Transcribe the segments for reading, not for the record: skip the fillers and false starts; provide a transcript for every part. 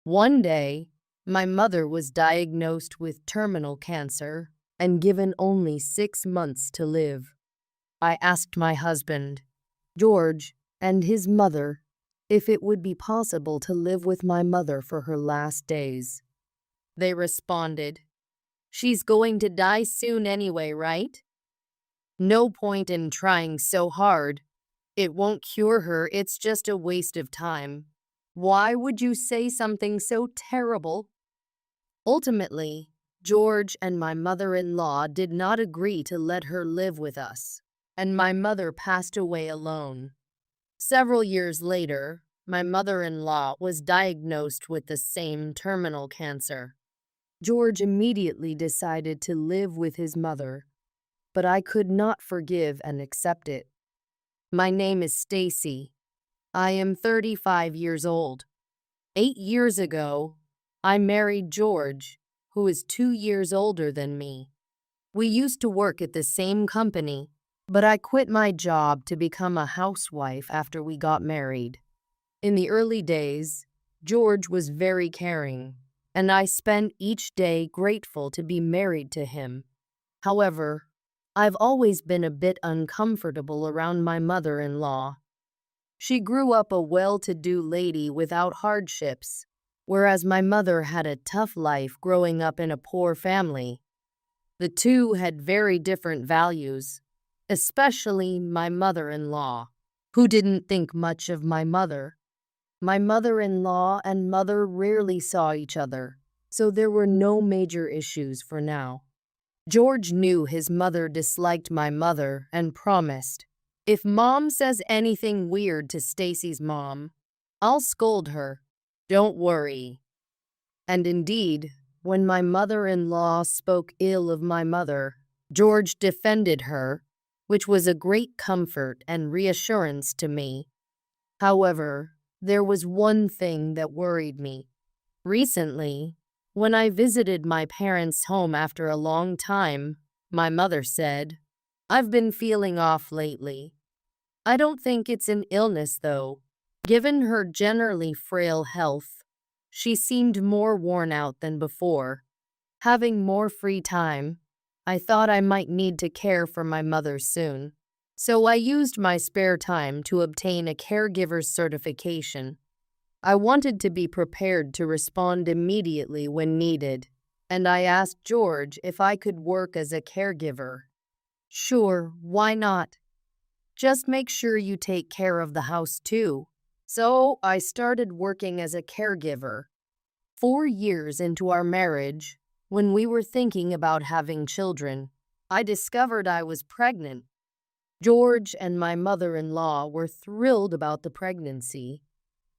One day, my mother was diagnosed with terminal cancer and given only 6 months to live. I asked my husband, George, and his mother if it would be possible to live with my mother for her last days. They responded, "She's going to die soon anyway, right? No point in trying so hard. It won't cure her, it's just a waste of time. Why would you say something so terrible?" Ultimately, George and my mother-in-law did not agree to let her live with us, and my mother passed away alone. Several years later, my mother-in-law was diagnosed with the same terminal cancer. George immediately decided to live with his mother, but I could not forgive and accept it. My name is Stacy. I am 35 years old. 8 years ago, I married George, who is 2 years older than me. We used to work at the same company, but I quit my job to become a housewife after we got married. In the early days, George was very caring, and I spent each day grateful to be married to him. However, I've always been a bit uncomfortable around my mother-in-law. She grew up a well-to-do lady without hardships, whereas my mother had a tough life growing up in a poor family. The two had very different values, especially my mother-in-law, who didn't think much of my mother. My mother-in-law and mother rarely saw each other, so there were no major issues for now. George knew his mother disliked my mother and promised, "If Mom says anything weird to Stacy's mom, I'll scold her. Don't worry." And indeed, when my mother-in-law spoke ill of my mother, George defended her, which was a great comfort and reassurance to me. However, there was one thing that worried me. Recently, when I visited my parents' home after a long time, my mother said, "I've been feeling off lately. I don't think it's an illness, though." Given her generally frail health, she seemed more worn out than before. Having more free time, I thought I might need to care for my mother soon. So I used my spare time to obtain a caregiver's certification. I wanted to be prepared to respond immediately when needed, and I asked George if I could work as a caregiver. "Sure, why not? Just make sure you take care of the house too." So I started working as a caregiver. 4 years into our marriage, when we were thinking about having children, I discovered I was pregnant. George and my mother-in-law were thrilled about the pregnancy.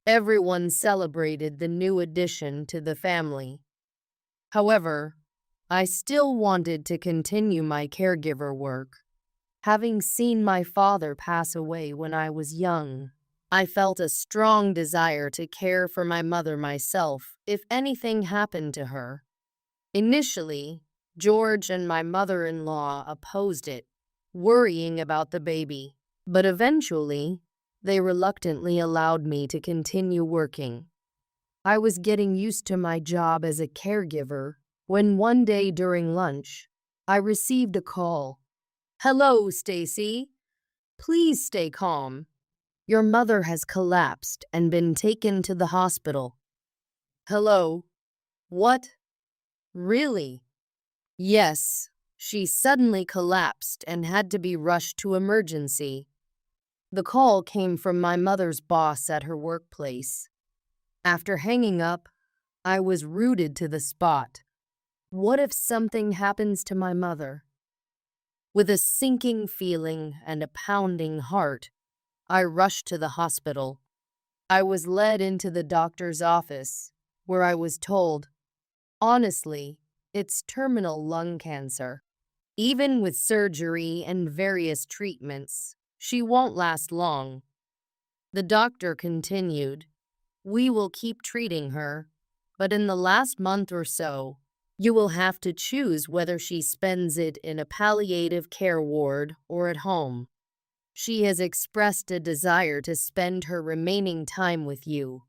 Everyone celebrated the new addition to the family. However, I still wanted to continue my caregiver work. Having seen my father pass away when I was young, I felt a strong desire to care for my mother myself if anything happened to her. Initially, George and my mother-in-law opposed it, worrying about the baby, but eventually, they reluctantly allowed me to continue working. I was getting used to my job as a caregiver when one day during lunch, I received a call. "Hello, Stacy. Please stay calm. Your mother has collapsed and been taken to the hospital." "Hello? What? Really?" "Yes, she suddenly collapsed and had to be rushed to emergency." The call came from my mother's boss at her workplace. After hanging up, I was rooted to the spot. What if something happens to my mother? With a sinking feeling and a pounding heart, I rushed to the hospital. I was led into the doctor's office, where I was told, "Honestly, it's terminal lung cancer. Even with surgery and various treatments, she won't last long." The doctor continued, "We will keep treating her, but in the last month or so, you will have to choose whether she spends it in a palliative care ward or at home. She has expressed a desire to spend her remaining time with you."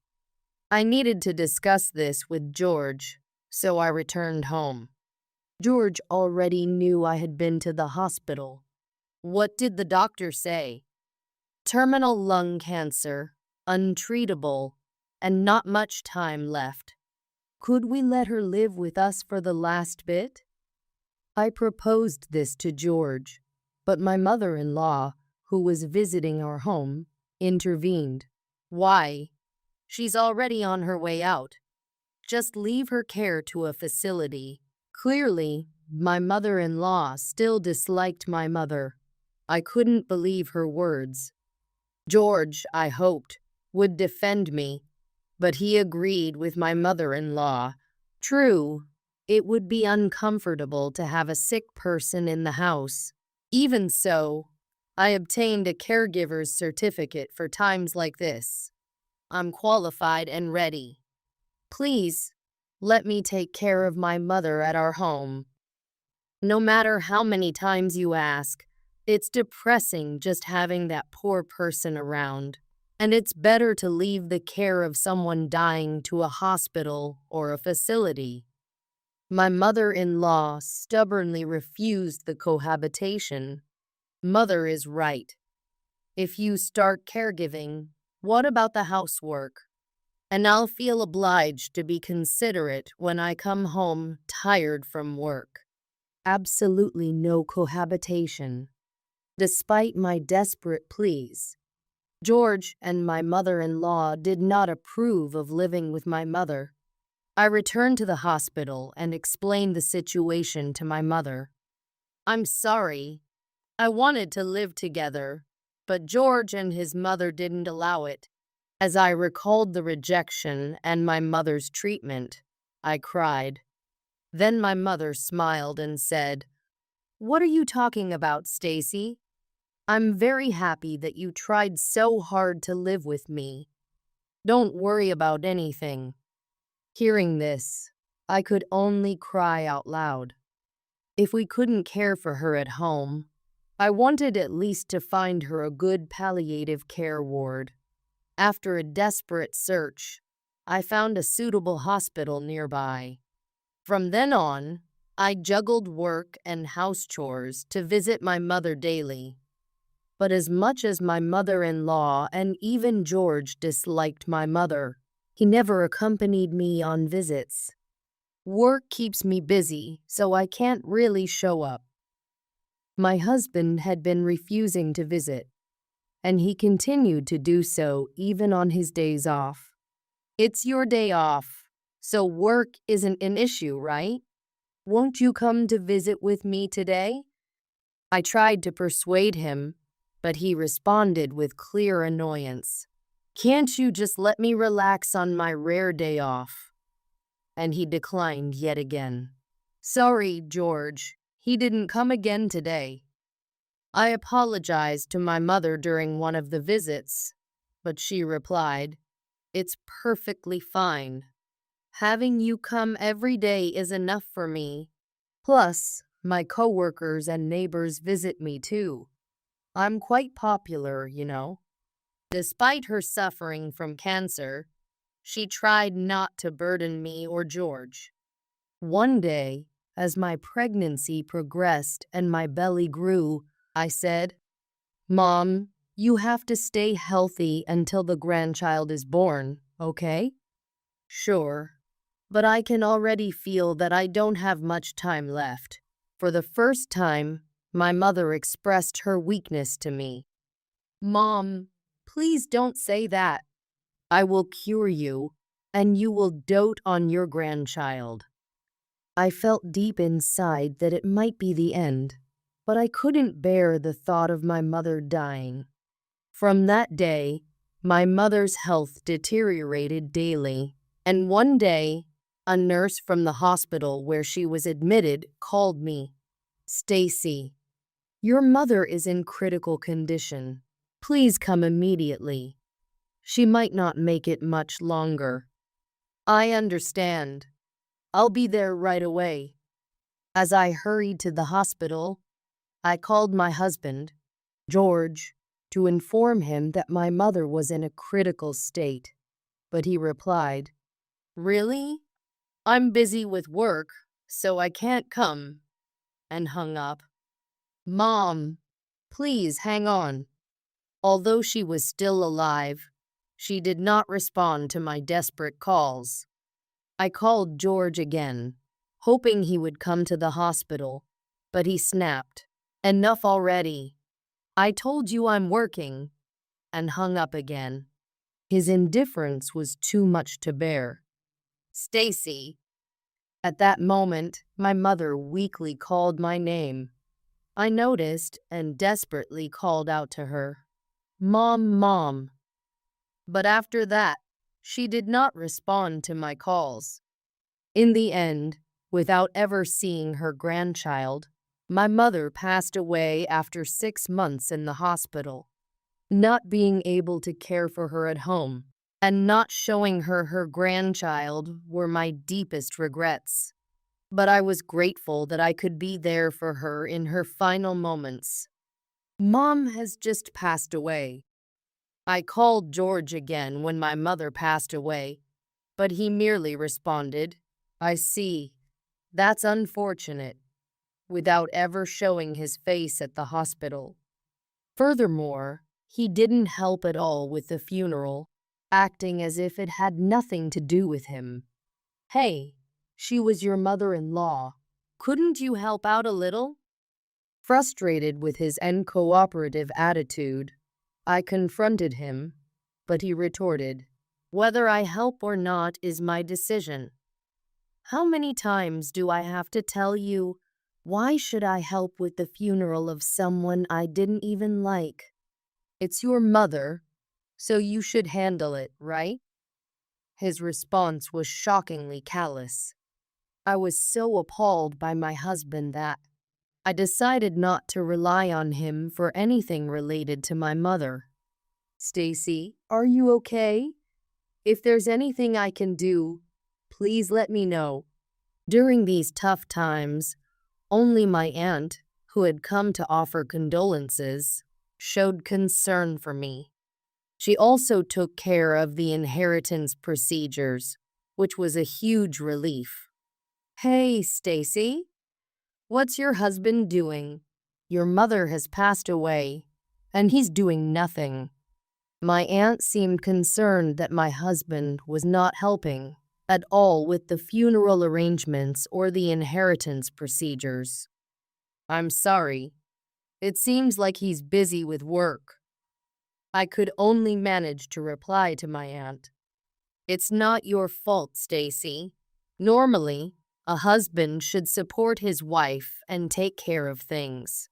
I needed to discuss this with George, so I returned home. George already knew I had been to the hospital. What did the doctor say? Terminal lung cancer, untreatable, and not much time left. Could we let her live with us for the last bit? I proposed this to George, but my mother-in-law, who was visiting our home, intervened. Why? She's already on her way out. Just leave her care to a facility. Clearly, my mother-in-law still disliked my mother. I couldn't believe her words. George, I hoped, would defend me, but he agreed with my mother-in-law. True, it would be uncomfortable to have a sick person in the house. Even so, I obtained a caregiver's certificate for times like this. I'm qualified and ready. Please, let me take care of my mother at our home. No matter how many times you ask, it's depressing just having that poor person around. And it's better to leave the care of someone dying to a hospital or a facility. My mother-in-law stubbornly refused the cohabitation. Mother is right. If you start caregiving, what about the housework? And I'll feel obliged to be considerate when I come home tired from work. Absolutely no cohabitation. Despite my desperate pleas, George and my mother-in-law did not approve of living with my mother. I returned to the hospital and explained the situation to my mother. I'm sorry. I wanted to live together, but George and his mother didn't allow it. As I recalled the rejection and my mother's treatment, I cried. Then my mother smiled and said, "What are you talking about, Stacy? I'm very happy that you tried so hard to live with me. Don't worry about anything." Hearing this, I could only cry out loud. If we couldn't care for her at home, I wanted at least to find her a good palliative care ward. After a desperate search, I found a suitable hospital nearby. From then on, I juggled work and house chores to visit my mother daily. But as much as my mother-in-law and even George disliked my mother, he never accompanied me on visits. Work keeps me busy, so I can't really show up. My husband had been refusing to visit, and he continued to do so even on his days off. It's your day off, so work isn't an issue, right? Won't you come to visit with me today? I tried to persuade him, but he responded with clear annoyance. Can't you just let me relax on my rare day off? And he declined yet again. Sorry, George, he didn't come again today. I apologized to my mother during one of the visits, but she replied, "It's perfectly fine. Having you come every day is enough for me. Plus, my coworkers and neighbors visit me too. I'm quite popular, you know." Despite her suffering from cancer, she tried not to burden me or George. One day, as my pregnancy progressed and my belly grew, I said, "Mom, you have to stay healthy until the grandchild is born, okay?" "Sure, but I can already feel that I don't have much time left." For the first time, my mother expressed her weakness to me. "Mom, please don't say that. I will cure you, and you will dote on your grandchild." I felt deep inside that it might be the end, but I couldn't bear the thought of my mother dying. From that day, my mother's health deteriorated daily, and one day, a nurse from the hospital where she was admitted called me. "Stacy, your mother is in critical condition. Please come immediately. She might not make it much longer." "I understand. I'll be there right away." As I hurried to the hospital, I called my husband, George, to inform him that my mother was in a critical state. but he replied, "Really? I'm busy with work, so I can't come," and hung up. "Mom, please hang on." Although she was still alive, she did not respond to my desperate calls. I called George again, hoping he would come to the hospital, but he snapped, "Enough already. I told you I'm working," and hung up again. His indifference was too much to bear. "Stacy." At that moment, my mother weakly called my name. I noticed and desperately called out to her, "Mom, Mom." But after that, she did not respond to my calls. In the end, without ever seeing her grandchild, my mother passed away after 6 months in the hospital. Not being able to care for her at home and not showing her her grandchild were my deepest regrets. But I was grateful that I could be there for her in her final moments. Mom has just passed away. I called George again when my mother passed away, but he merely responded, "I see. That's unfortunate," without ever showing his face at the hospital. Furthermore, he didn't help at all with the funeral, acting as if it had nothing to do with him. "Hey, she was your mother-in-law. Couldn't you help out a little?" Frustrated with his uncooperative attitude, I confronted him, but he retorted, "Whether I help or not is my decision. How many times do I have to tell you, why should I help with the funeral of someone I didn't even like? It's your mother, so you should handle it, right?" His response was shockingly callous. I was so appalled by my husband that I decided not to rely on him for anything related to my mother. "Stacy, are you okay? If there's anything I can do, please let me know." During these tough times, only my aunt, who had come to offer condolences, showed concern for me. She also took care of the inheritance procedures, which was a huge relief. "Hey, Stacy, what's your husband doing? Your mother has passed away, and he's doing nothing." My aunt seemed concerned that my husband was not helping at all with the funeral arrangements or the inheritance procedures. "I'm sorry. It seems like he's busy with work." I could only manage to reply to my aunt, "It's not your fault, Stacy. Normally, a husband should support his wife and take care of things.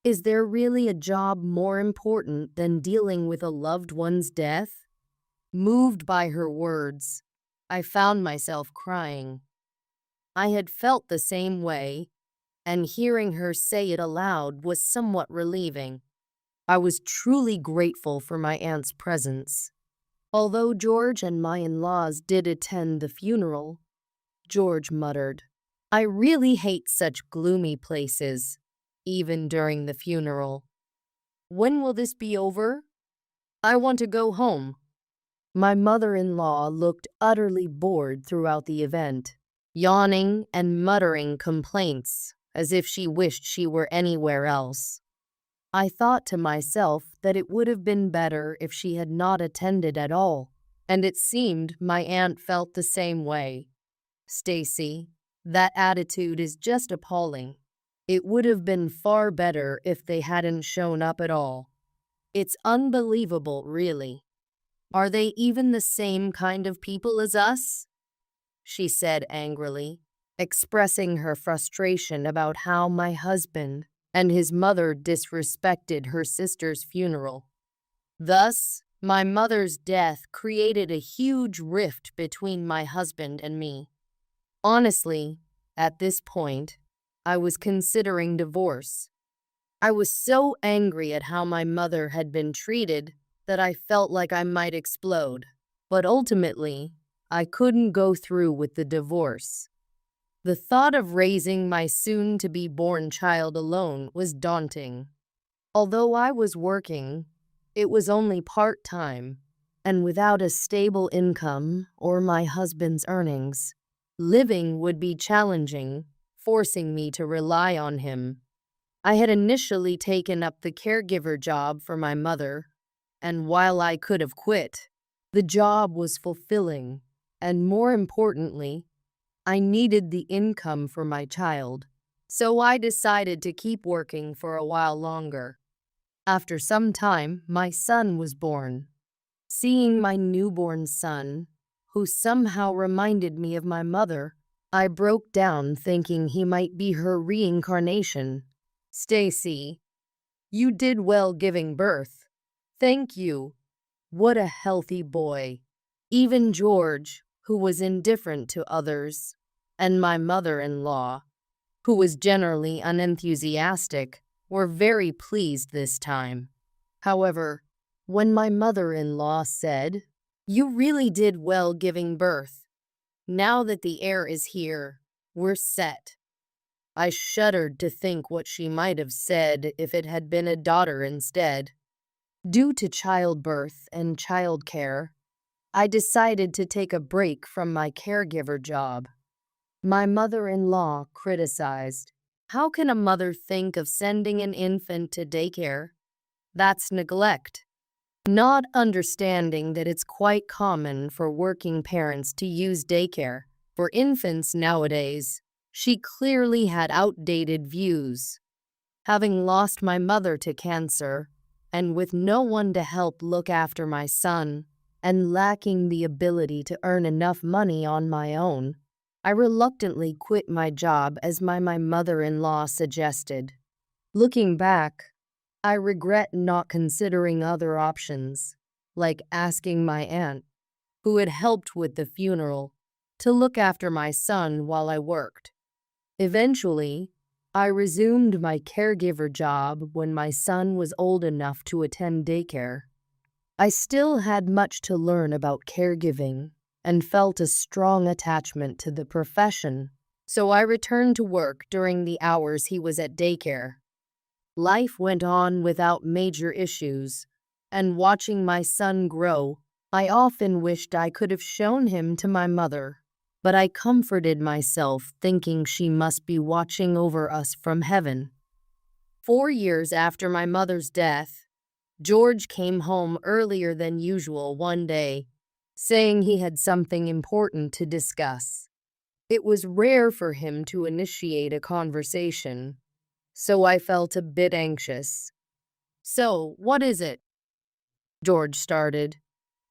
Is there really a job more important than dealing with a loved one's death?" Moved by her words, I found myself crying. I had felt the same way, and hearing her say it aloud was somewhat relieving. I was truly grateful for my aunt's presence. Although George and my in-laws did attend the funeral, George muttered, "I really hate such gloomy places," even during the funeral. "When will this be over? I want to go home." My mother-in-law looked utterly bored throughout the event, yawning and muttering complaints as if she wished she were anywhere else. I thought to myself that it would have been better if she had not attended at all, and it seemed my aunt felt the same way. "Stacy, that attitude is just appalling. It would have been far better if they hadn't shown up at all. It's unbelievable, really. Are they even the same kind of people as us?" she said angrily, expressing her frustration about how my husband and his mother disrespected her sister's funeral. Thus, my mother's death created a huge rift between my husband and me. Honestly, at this point, I was considering divorce. I was so angry at how my mother had been treated that I felt like I might explode. But ultimately, I couldn't go through with the divorce. The thought of raising my soon-to-be-born child alone was daunting. Although I was working, it was only part-time, and without a stable income or my husband's earnings, living would be challenging, forcing me to rely on him. I had initially taken up the caregiver job for my mother, and while I could have quit, the job was fulfilling, and more importantly, I needed the income for my child, so I decided to keep working for a while longer. After some time, my son was born. Seeing my newborn son, who somehow reminded me of my mother, I broke down thinking he might be her reincarnation. Stacy, you did well giving birth. Thank you. What a healthy boy. Even George, who was indifferent to others, and my mother-in-law, who was generally unenthusiastic, were very pleased this time. However, when my mother-in-law said, "You really did well giving birth. Now that the heir is here, we're set," I shuddered to think what she might have said if it had been a daughter instead. Due to childbirth and childcare, I decided to take a break from my caregiver job. My mother-in-law criticized, "How can a mother think of sending an infant to daycare? That's neglect." Not understanding that it's quite common for working parents to use daycare for infants nowadays, she clearly had outdated views. Having lost my mother to cancer, and with no one to help look after my son, and lacking the ability to earn enough money on my own, I reluctantly quit my job as my mother-in-law suggested. Looking back, I regret not considering other options, like asking my aunt, who had helped with the funeral, to look after my son while I worked. Eventually, I resumed my caregiver job when my son was old enough to attend daycare. I still had much to learn about caregiving and felt a strong attachment to the profession, so I returned to work during the hours he was at daycare. Life went on without major issues, and watching my son grow, I often wished I could have shown him to my mother, but I comforted myself thinking she must be watching over us from heaven. 4 years after my mother's death, George came home earlier than usual one day, saying he had something important to discuss. It was rare for him to initiate a conversation, so I felt a bit anxious. "So, what is it?" George started.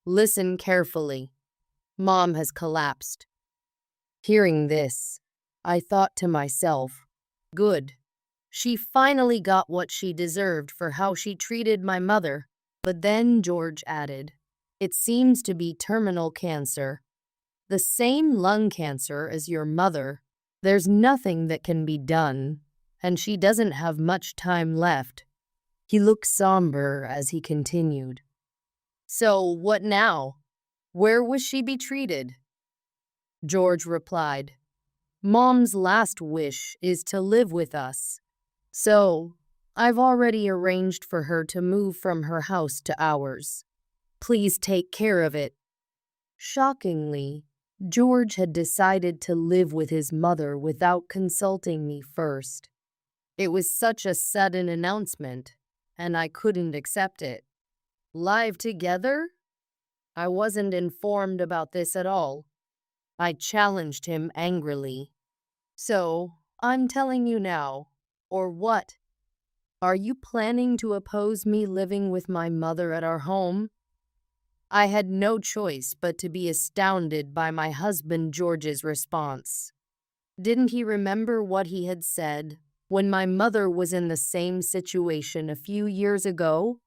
"Listen carefully. Mom has collapsed." Hearing this, I thought to myself, good. She finally got what she deserved for how she treated my mother. But then George added, "It seems to be terminal cancer. The same lung cancer as your mother. There's nothing that can be done, and she doesn't have much time left." He looked somber as he continued. "So, what now? Where will she be treated?" George replied, "Mom's last wish is to live with us. So, I've already arranged for her to move from her house to ours. Please take care of it." Shockingly, George had decided to live with his mother without consulting me first. It was such a sudden announcement, and I couldn't accept it. Live together? I wasn't informed about this at all. I challenged him angrily. "So, I'm telling you now, or what? Are you planning to oppose me living with my mother at our home?" I had no choice but to be astounded by my husband George's response. Didn't he remember what he had said when my mother was in the same situation a few years ago?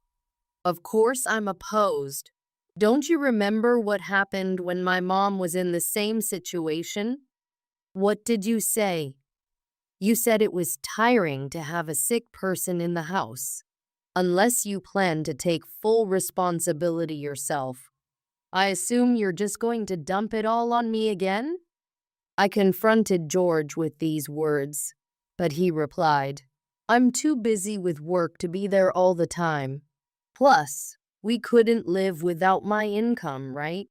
"Of course I'm opposed. Don't you remember what happened when my mom was in the same situation? What did you say? You said it was tiring to have a sick person in the house, unless you plan to take full responsibility yourself. I assume you're just going to dump it all on me again?" I confronted George with these words, but he replied, "I'm too busy with work to be there all the time. Plus, We couldn't live without my income, right?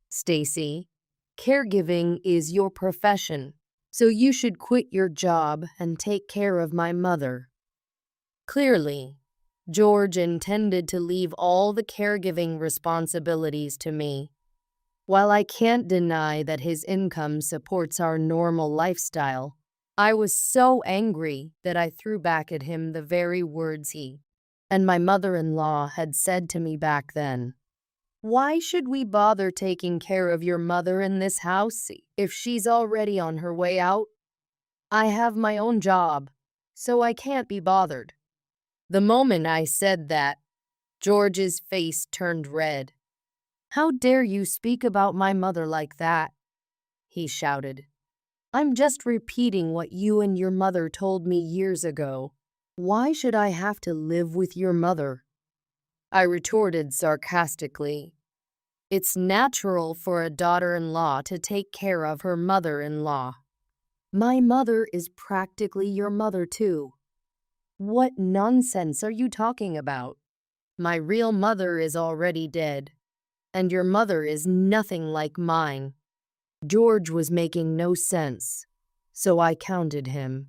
Stacy, caregiving is your profession, so you should quit your job and take care of my mother. Clearly, George intended to leave all the caregiving responsibilities to me. While I can't deny that his income supports our normal lifestyle, I was so angry that I threw back at him the very words he and my mother-in-law had said to me back then. Why should we bother taking care of your mother in this house if she's already on her way out? I have my own job, so I can't be bothered. The moment I said that, George's face turned red. How dare you speak about my mother like that? He shouted. I'm just repeating what you and your mother told me years ago. Why should I have to live with your mother? I retorted sarcastically. It's natural for a daughter-in-law to take care of her mother-in-law. My mother is practically your mother too. What nonsense are you talking about? My real mother is already dead, and your mother is nothing like mine. George was making no sense, so I countered him.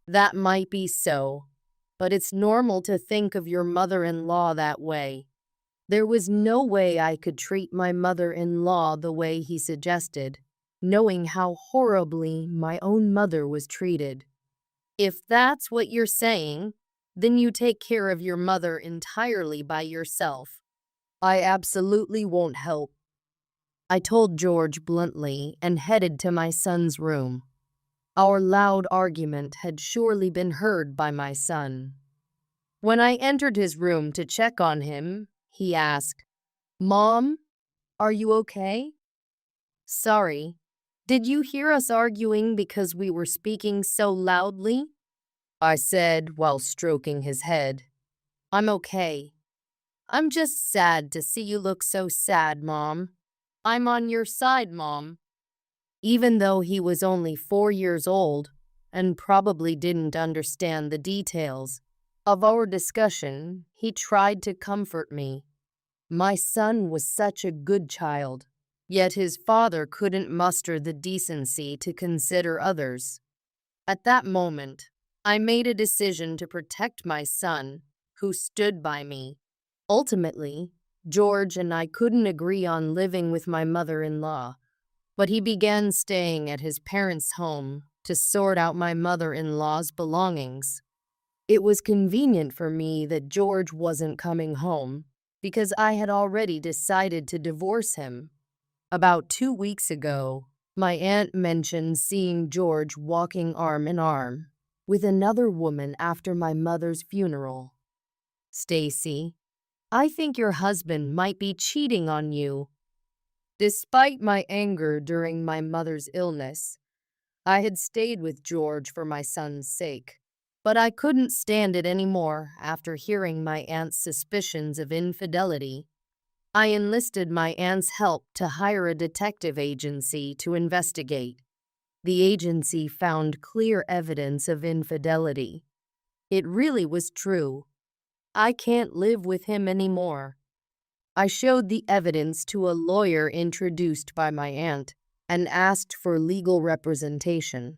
That might be so, but it's normal to think of your mother-in-law that way. There was no way I could treat my mother-in-law the way he suggested, knowing how horribly my own mother was treated. If that's what you're saying, then you take care of your mother entirely by yourself. I absolutely won't help. I told George bluntly and headed to my son's room. Our loud argument had surely been heard by my son. When I entered his room to check on him, he asked, Mom, are you okay? Sorry, did you hear us arguing because we were speaking so loudly? I said while stroking his head. I'm okay. I'm just sad to see you look so sad, Mom. I'm on your side, Mom. Even though he was only 4 years old and probably didn't understand the details of our discussion, he tried to comfort me. My son was such a good child, yet his father couldn't muster the decency to consider others. At that moment, I made a decision to protect my son, who stood by me. Ultimately, George and I couldn't agree on living with my mother-in-law, but he began staying at his parents' home to sort out my mother-in-law's belongings. It was convenient for me that George wasn't coming home because I had already decided to divorce him. About 2 weeks ago, my aunt mentioned seeing George walking arm in arm with another woman after my mother's funeral. Stacy, I think your husband might be cheating on you. Despite my anger during my mother's illness, I had stayed with George for my son's sake. But I couldn't stand it anymore after hearing my aunt's suspicions of infidelity. I enlisted my aunt's help to hire a detective agency to investigate. The agency found clear evidence of infidelity. It really was true. I can't live with him anymore. I showed the evidence to a lawyer introduced by my aunt and asked for legal representation.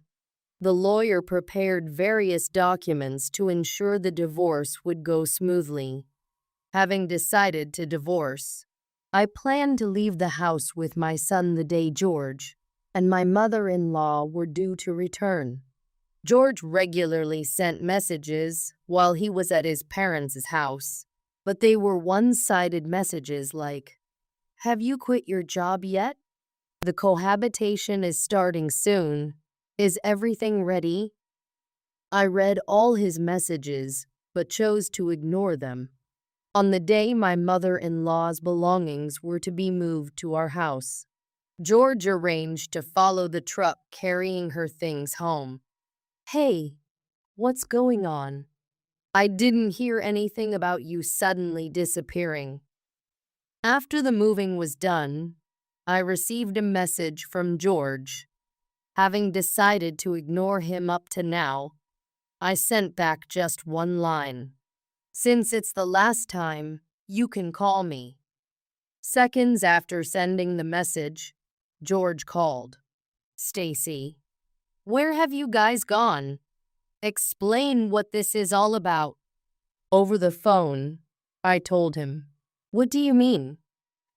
The lawyer prepared various documents to ensure the divorce would go smoothly. Having decided to divorce, I planned to leave the house with my son the day George and my mother-in-law were due to return. George regularly sent messages while he was at his parents' house, but they were one-sided messages like, "Have you quit your job yet? The cohabitation is starting soon. Is everything ready?" I read all his messages, but chose to ignore them. On the day my mother-in-law's belongings were to be moved to our house, George arranged to follow the truck carrying her things home. Hey, what's going on? I didn't hear anything about you suddenly disappearing. After the moving was done, I received a message from George. Having decided to ignore him up to now, I sent back just one line. Since it's the last time, You can call me. Seconds after sending the message, George called. Stacy, where have you guys gone? Explain what this is all about. Over the phone, I told him. What do you mean?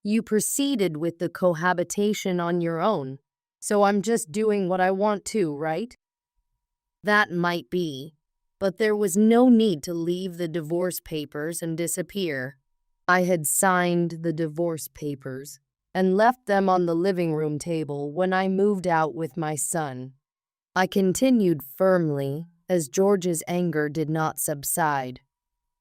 You proceeded with the cohabitation on your own, so I'm just doing what I want to, right? That might be, but there was no need to leave the divorce papers and disappear. I had signed the divorce papers and left them on the living room table when I moved out with my son. I continued firmly as George's anger did not subside.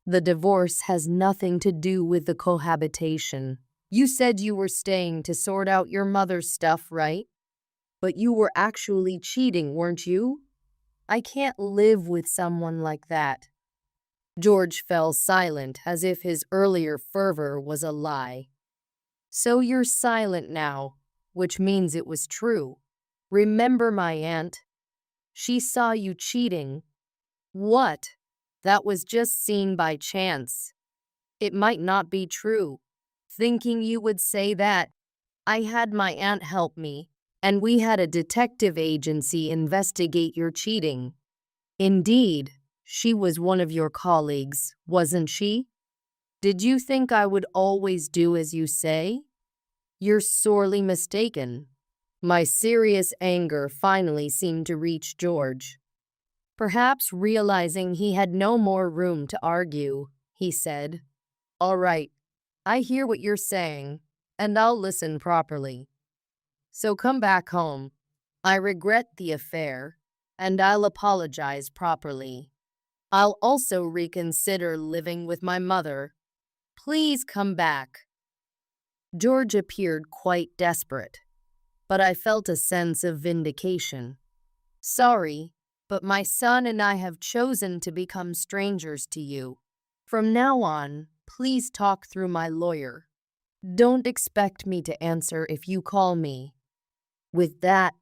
The divorce has nothing to do with the cohabitation. You said you were staying to sort out your mother's stuff, right? But you were actually cheating, weren't you? I can't live with someone like that. George fell silent as if his earlier fervor was a lie. So you're silent now, which means it was true. Remember my aunt? She saw you cheating. What? That was just seen by chance. It might not be true. Thinking you would say that, I had my aunt help me, and we had a detective agency investigate your cheating. Indeed, she was one of your colleagues, wasn't she? Did you think I would always do as you say? You're sorely mistaken. My serious anger finally seemed to reach George. Perhaps realizing he had no more room to argue, he said, All right, I hear what you're saying, and I'll listen properly. So come back home. I regret the affair, and I'll apologize properly. I'll also reconsider living with my mother. Please come back. George appeared quite desperate, but I felt a sense of vindication. Sorry, but my son and I have chosen to become strangers to you. From now on, please talk through my lawyer. Don't expect me to answer if you call me. With that,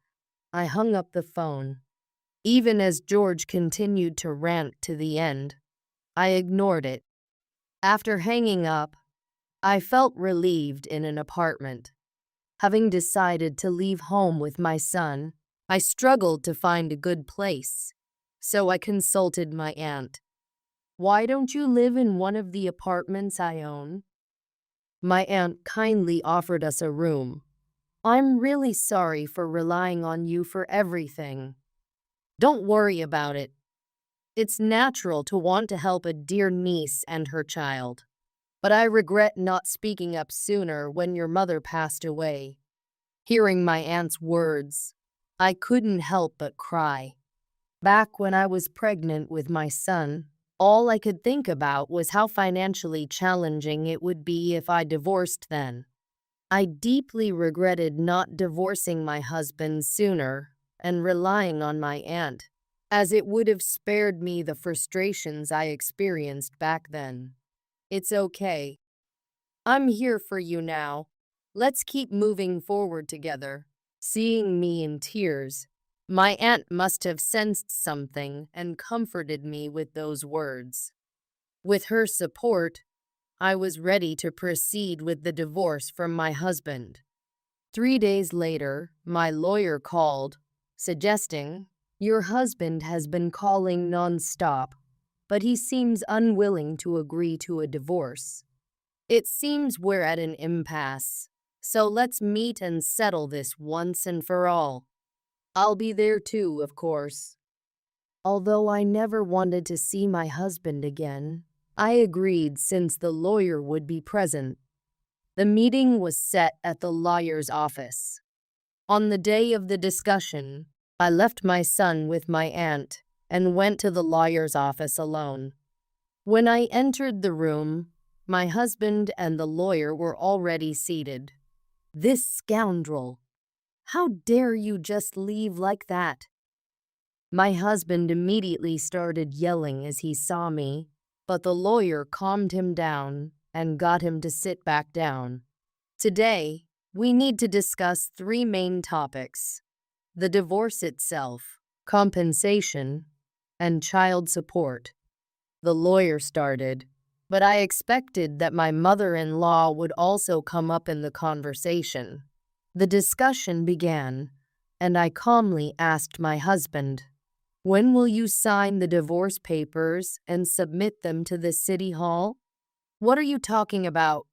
I hung up the phone. Even as George continued to rant to the end, I ignored it. After hanging up, I felt relieved in an apartment. Having decided to leave home with my son, I struggled to find a good place, so I consulted my aunt. Why don't you live in one of the apartments I own? My aunt kindly offered us a room. I'm really sorry for relying on you for everything. Don't worry about it. It's natural to want to help a dear niece and her child, but I regret not speaking up sooner when your mother passed away. Hearing my aunt's words, I couldn't help but cry. Back when I was pregnant with my son, all I could think about was how financially challenging it would be if I divorced then. I deeply regretted not divorcing my husband sooner and relying on my aunt, as it would have spared me the frustrations I experienced back then. It's okay. I'm here for you now. Let's keep moving forward together. Seeing me in tears, my aunt must have sensed something and comforted me with those words. With her support, I was ready to proceed with the divorce from my husband. 3 days later, my lawyer called, suggesting, Your husband has been calling non-stop, but he seems unwilling to agree to a divorce. It seems we're at an impasse, so let's meet and settle this once and for all. I'll be there too, of course. Although I never wanted to see my husband again, I agreed since the lawyer would be present. The meeting was set at the lawyer's office. On the day of the discussion, I left my son with my aunt and went to the lawyer's office alone. When I entered the room, my husband and the lawyer were already seated. This scoundrel! How dare you just leave like that? My husband immediately started yelling as he saw me, but the lawyer calmed him down and got him to sit back down. Today, we need to discuss 3 main topics: the divorce itself, compensation, and child support. The lawyer started. but I expected that my mother-in-law would also come up in the conversation. The discussion began, and I calmly asked my husband, "When will you sign the divorce papers and submit them to the city hall?" "What are you talking about?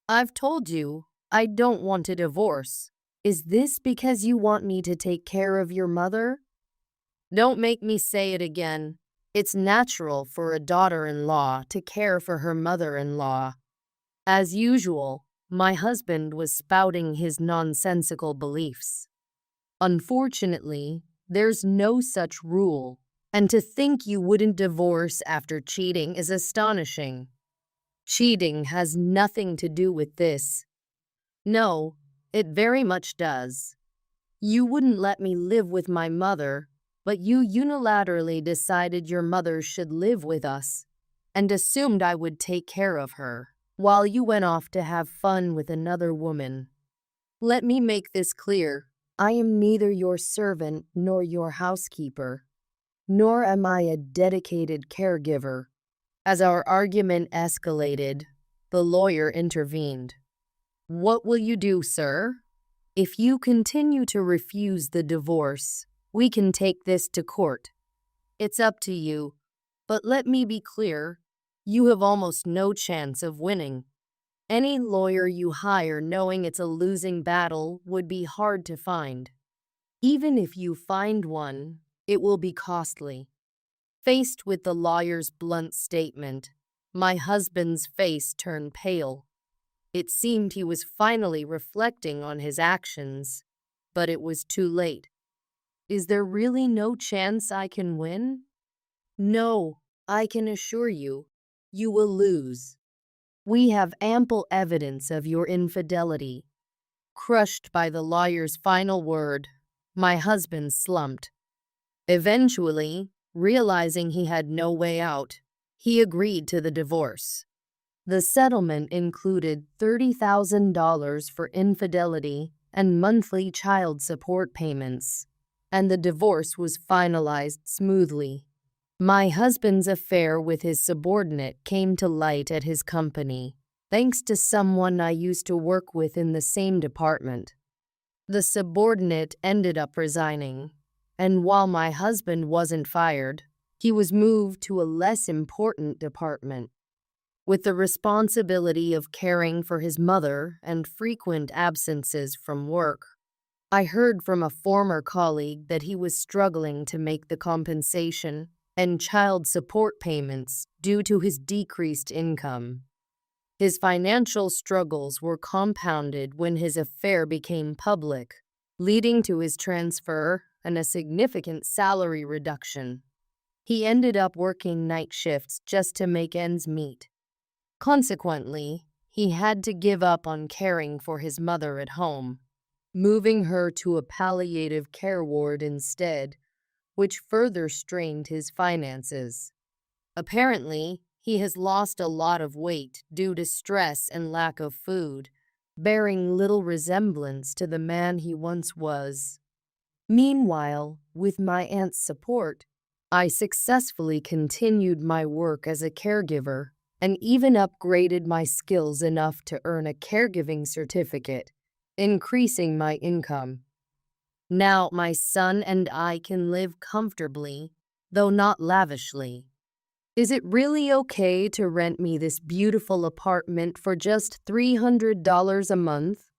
I've told you I don't want a divorce. Is this because you want me to take care of your mother?" "Don't make me say it again. It's natural for a daughter-in-law to care for her mother-in-law." As usual, my husband was spouting his nonsensical beliefs. Unfortunately, there's no such rule, and to think you wouldn't divorce after cheating is astonishing. Cheating has nothing to do with this. No, it very much does. You wouldn't let me live with my mother, but you unilaterally decided your mother should live with us and assumed I would take care of her while you went off to have fun with another woman. Let me make this clear. I am neither your servant nor your housekeeper, nor am I a dedicated caregiver. As our argument escalated, the lawyer intervened. "What will you do, sir? If you continue to refuse the divorce, we can take this to court. It's up to you, but let me be clear, you have almost no chance of winning. Any lawyer you hire knowing it's a losing battle would be hard to find. Even if you find one, it will be costly." Faced with the lawyer's blunt statement, my husband's face turned pale. It seemed he was finally reflecting on his actions, but it was too late. "Is there really no chance I can win?" "No, I can assure you, you will lose. We have ample evidence of your infidelity." Crushed by the lawyer's final word, my husband slumped. Eventually, realizing he had no way out, he agreed to the divorce. The settlement included $30,000 for infidelity and monthly child support payments, and the divorce was finalized smoothly. My husband's affair with his subordinate came to light at his company, thanks to someone I used to work with in the same department. The subordinate ended up resigning, and while my husband wasn't fired, he was moved to a less important department. With the responsibility of caring for his mother and frequent absences from work, I heard from a former colleague that he was struggling to make the compensation and child support payments due to his decreased income. His financial struggles were compounded when his affair became public, leading to his transfer and a significant salary reduction. He ended up working night shifts just to make ends meet. Consequently, he had to give up on caring for his mother at home, moving her to a palliative care ward instead, which further strained his finances. Apparently, he has lost a lot of weight due to stress and lack of food, bearing little resemblance to the man he once was. Meanwhile, with my aunt's support, I successfully continued my work as a caregiver and even upgraded my skills enough to earn a caregiving certificate, increasing my income. Now my son and I can live comfortably, though not lavishly. Is it really okay to rent me this beautiful apartment for just $300 a month?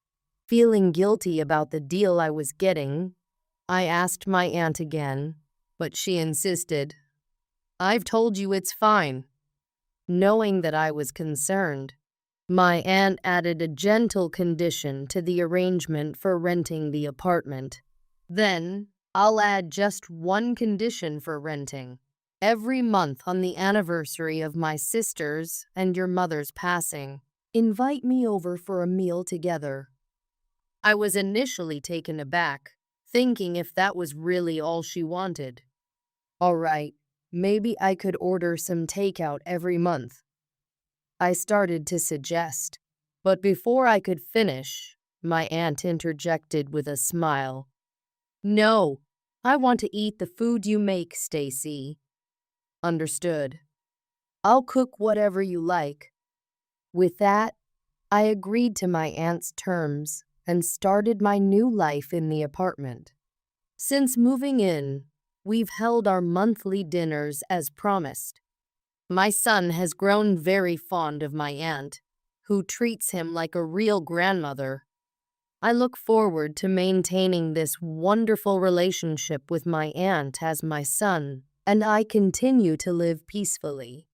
Feeling guilty about the deal I was getting, I asked my aunt again, but she insisted. "I've told you it's fine." Knowing that I was concerned, my aunt added a gentle condition to the arrangement for renting the apartment. "Then, I'll add just one condition for renting. Every month on the anniversary of my sister's and your mother's passing, invite me over for a meal together." I was initially taken aback, thinking if that was really all she wanted. "All right, maybe I could order some takeout every month," I started to suggest, but before I could finish, my aunt interjected with a smile. "No, I want to eat the food you make, Stacy." "Understood." I'll cook whatever you like." With that, I agreed to my aunt's terms and started my new life in the apartment. Since moving in, we've held our monthly dinners as promised. My son has grown very fond of my aunt, who treats him like a real grandmother. I look forward to maintaining this wonderful relationship with my aunt as my son and I continue to live peacefully.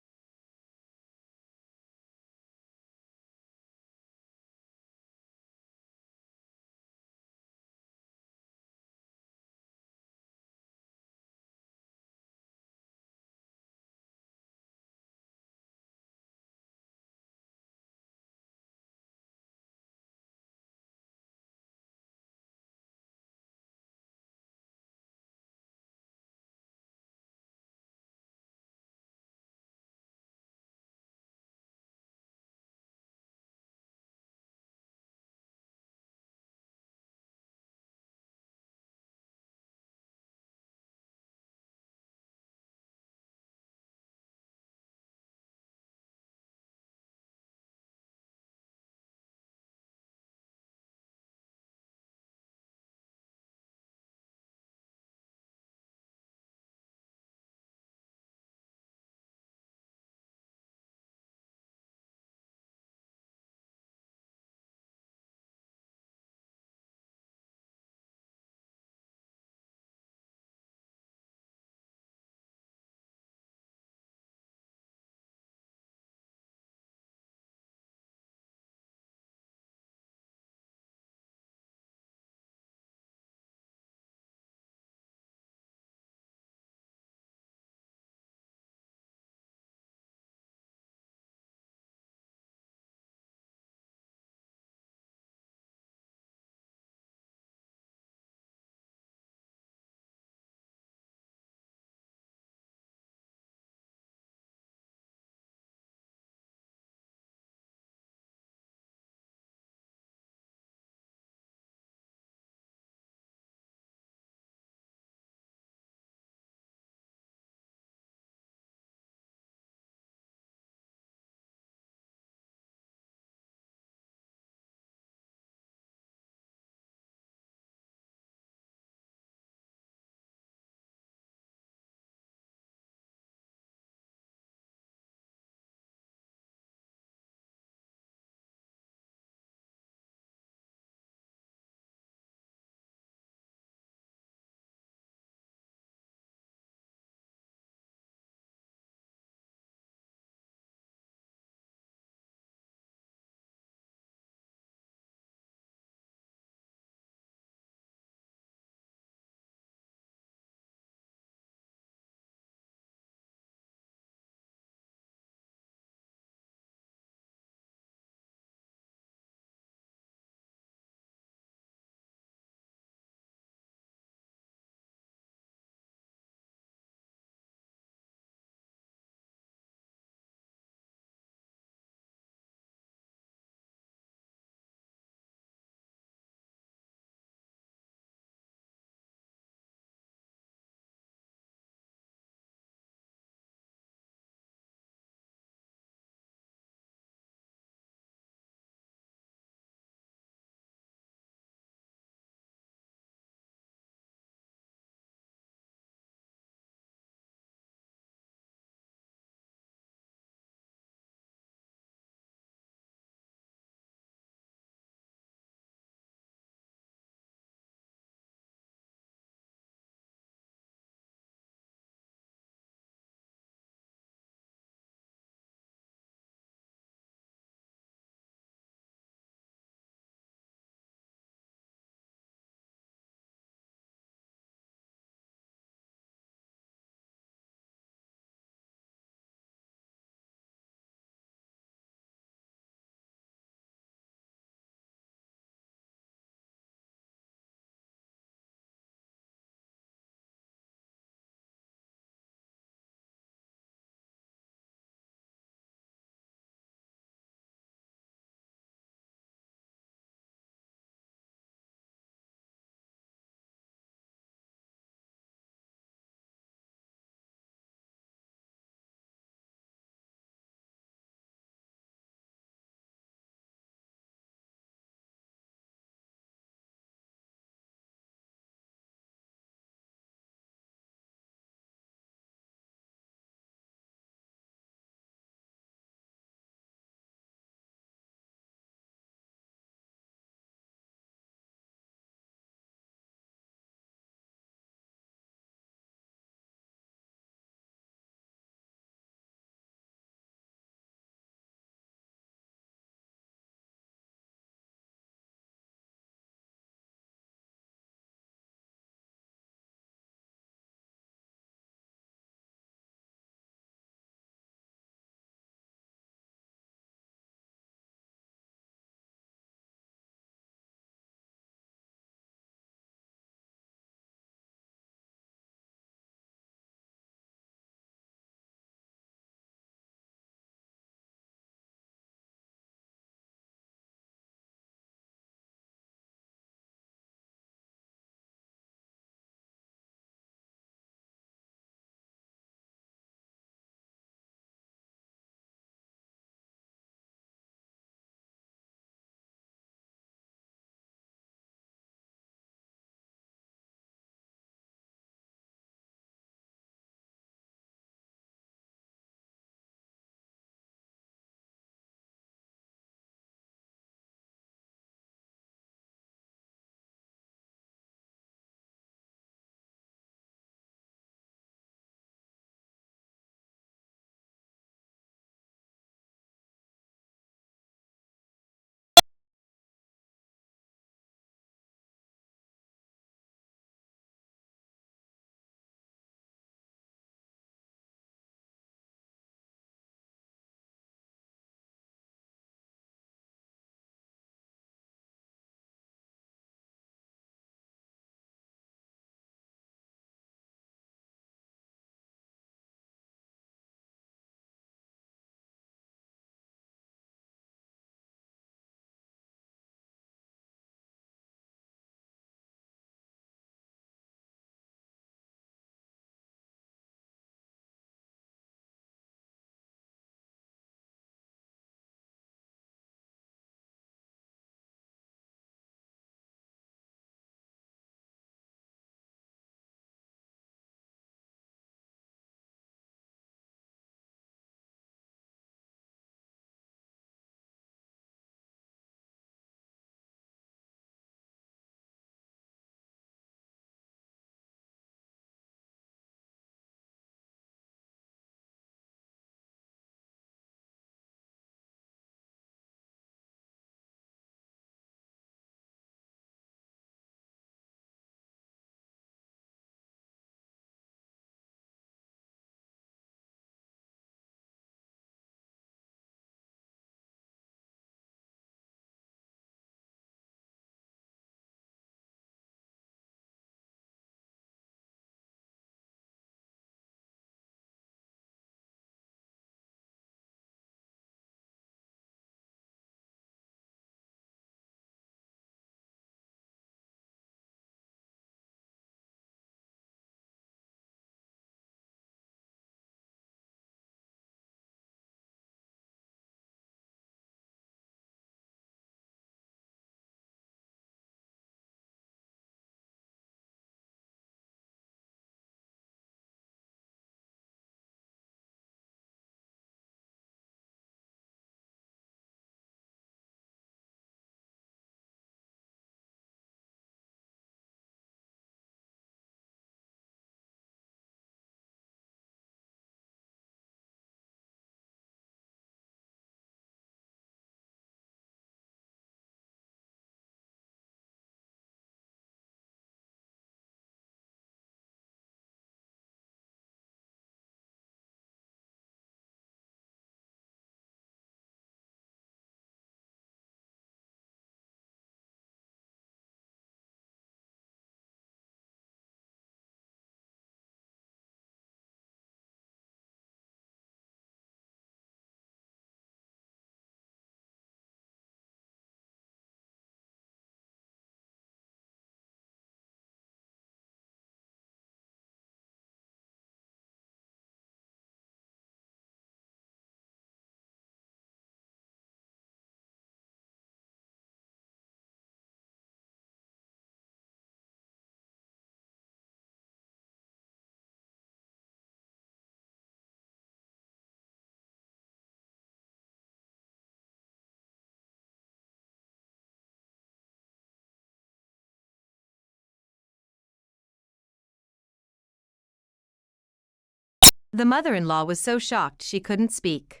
The mother-in-law was so shocked she couldn't speak.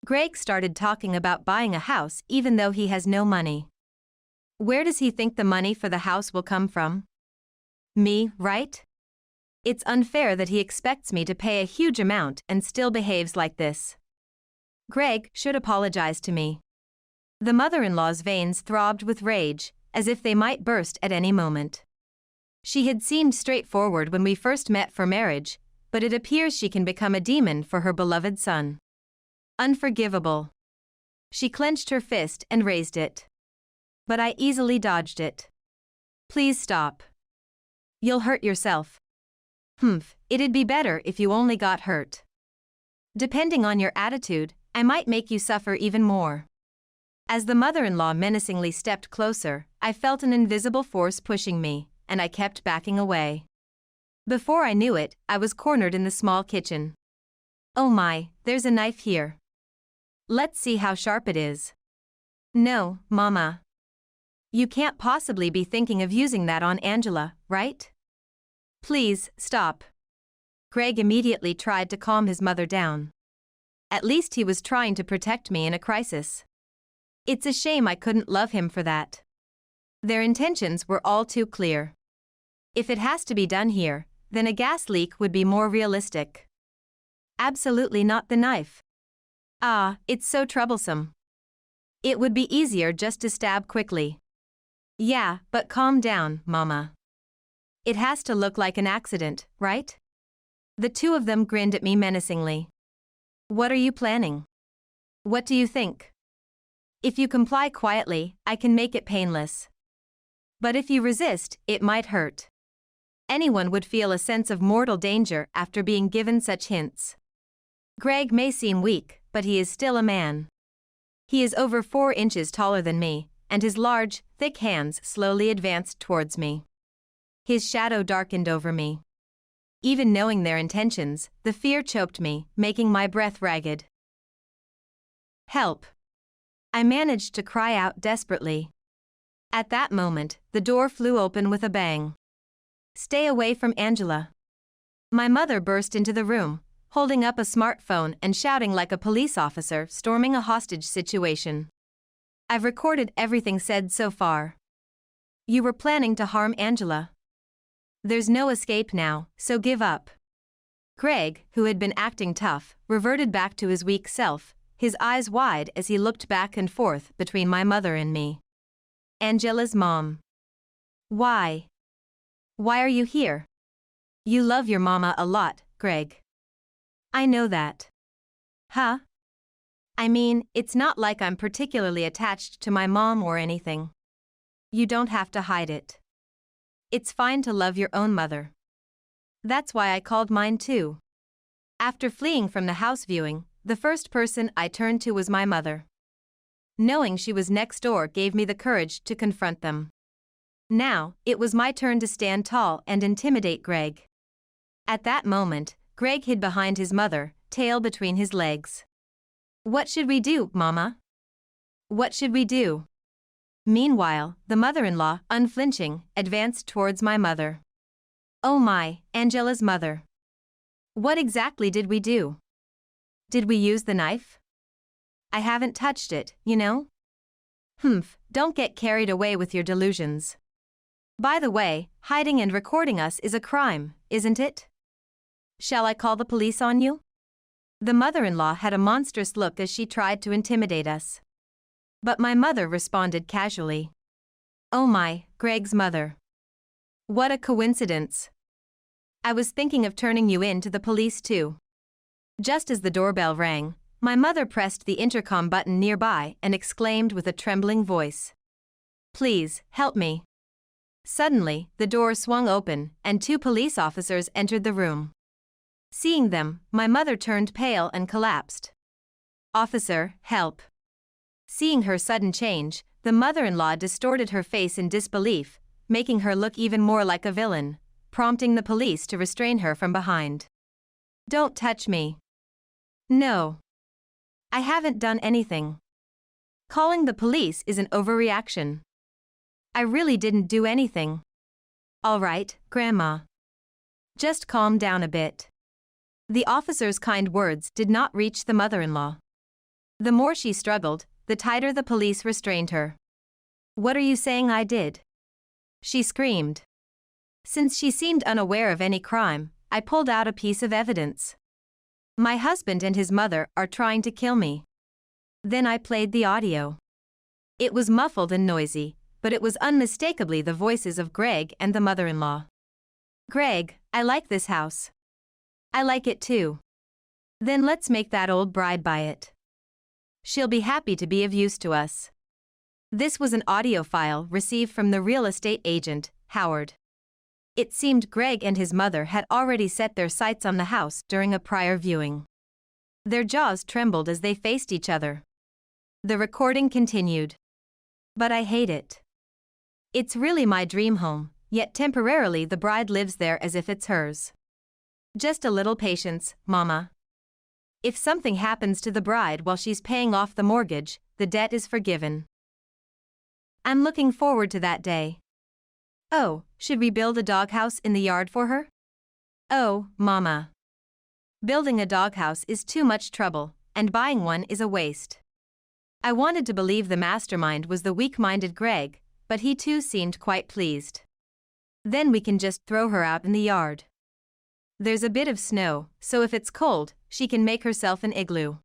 Greg started talking about buying a house even though he has no money. Where does he think the money for the house will come from? Me, right? It's unfair that he expects me to pay a huge amount and still behaves like this. Greg should apologize to me. The mother-in-law's veins throbbed with rage, as if they might burst at any moment. She had seemed straightforward when we first met for marriage, but it appears she can become a demon for her beloved son. Unforgivable. She clenched her fist and raised it. But I easily dodged it. Please stop. You'll hurt yourself. It'd be better if you only got hurt. Depending on your attitude, I might make you suffer even more. As the mother-in-law menacingly stepped closer, I felt an invisible force pushing me, and I kept backing away. Before I knew it, I was cornered in the small kitchen. Oh my, there's a knife here. Let's see how sharp it is. No, Mama. You can't possibly be thinking of using that on Angela, right? Please, stop. Greg immediately tried to calm his mother down. At least he was trying to protect me in a crisis. It's a shame I couldn't love him for that. Their intentions were all too clear. If it has to be done here, then a gas leak would be more realistic. Absolutely not the knife. Ah, it's so troublesome. It would be easier just to stab quickly. Yeah, but calm down, Mama. It has to look like an accident, right? The two of them grinned at me menacingly. What are you planning? What do you think? If you comply quietly, I can make it painless. But if you resist, it might hurt. Anyone would feel a sense of mortal danger after being given such hints. Greg may seem weak, but he is still a man. He is over 4 inches taller than me, and his large, thick hands slowly advanced towards me. His shadow darkened over me. Even knowing their intentions, the fear choked me, making my breath ragged. Help! I managed to cry out desperately. At that moment, the door flew open with a bang. Stay away from Angela. My mother burst into the room, holding up a smartphone and shouting like a police officer storming a hostage situation. I've recorded everything said so far. You were planning to harm Angela. There's no escape now, so give up. Greg, who had been acting tough, reverted back to his weak self, his eyes wide as he looked back and forth between my mother and me. Angela's mom. Why? Why are you here? You love your mama a lot, Greg. I know that. Huh? I mean, it's not like I'm particularly attached to my mom or anything. You don't have to hide it. It's fine to love your own mother. That's why I called mine too. After fleeing from the house viewing, the first person I turned to was my mother. Knowing she was next door gave me the courage to confront them. Now, it was my turn to stand tall and intimidate Greg. At that moment, Greg hid behind his mother, tail between his legs. What should we do, Mama? What should we do? Meanwhile, the mother-in-law, unflinching, advanced towards my mother. Oh my, Angela's mother. What exactly did we do? Did we use the knife? I haven't touched it, you know? Don't get carried away with your delusions. By the way, hiding and recording us is a crime, isn't it? Shall I call the police on you? The mother-in-law had a monstrous look as she tried to intimidate us. But my mother responded casually. Oh my, Greg's mother. What a coincidence. I was thinking of turning you in to the police too. Just as the doorbell rang, my mother pressed the intercom button nearby and exclaimed with a trembling voice. Please, help me. Suddenly, the door swung open and 2 police officers entered the room. Seeing them, my mother turned pale and collapsed. Officer, help. Seeing her sudden change, the mother-in-law distorted her face in disbelief, making her look even more like a villain, prompting the police to restrain her from behind. Don't touch me. No. I haven't done anything. Calling the police is an overreaction. I really didn't do anything. All right, Grandma. Just calm down a bit. The officer's kind words did not reach the mother-in-law. The more she struggled, the tighter the police restrained her. "What are you saying I did?" she screamed. Since she seemed unaware of any crime, I pulled out a piece of evidence. "My husband and his mother are trying to kill me." Then I played the audio. It was muffled and noisy, but it was unmistakably the voices of Greg and the mother-in-law. "Greg, I like this house." "I like it too." "Then let's make that old bride buy it. She'll be happy to be of use to us." This was an audio file received from the real estate agent, Howard. It seemed Greg and his mother had already set their sights on the house during a prior viewing. Their jaws trembled as they faced each other. The recording continued. "But I hate it. It's really my dream home, yet temporarily the bride lives there as if it's hers. Just a little patience, Mama. If something happens to the bride while she's paying off the mortgage, the debt is forgiven. I'm looking forward to that day. Oh, should we build a doghouse in the yard for her? Oh, Mama. Building a doghouse is too much trouble, and buying one is a waste." I wanted to believe the mastermind was the weak-minded Greg, but he too seemed quite pleased. "Then we can just throw her out in the yard. There's a bit of snow, so if it's cold, she can make herself an igloo."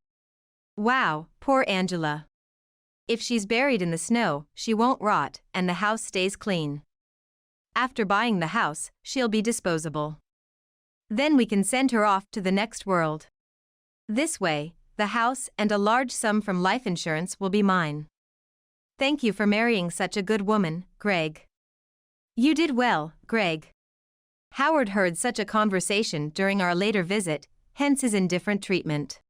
Wow, poor Angela. If she's buried in the snow, she won't rot, and the house stays clean. After buying the house, she'll be disposable. Then we can send her off to the next world. This way, the house and a large sum from life insurance will be mine. Thank you for marrying such a good woman, Greg. You did well, Greg. Howard heard such a conversation during our later visit, hence his indifferent treatment.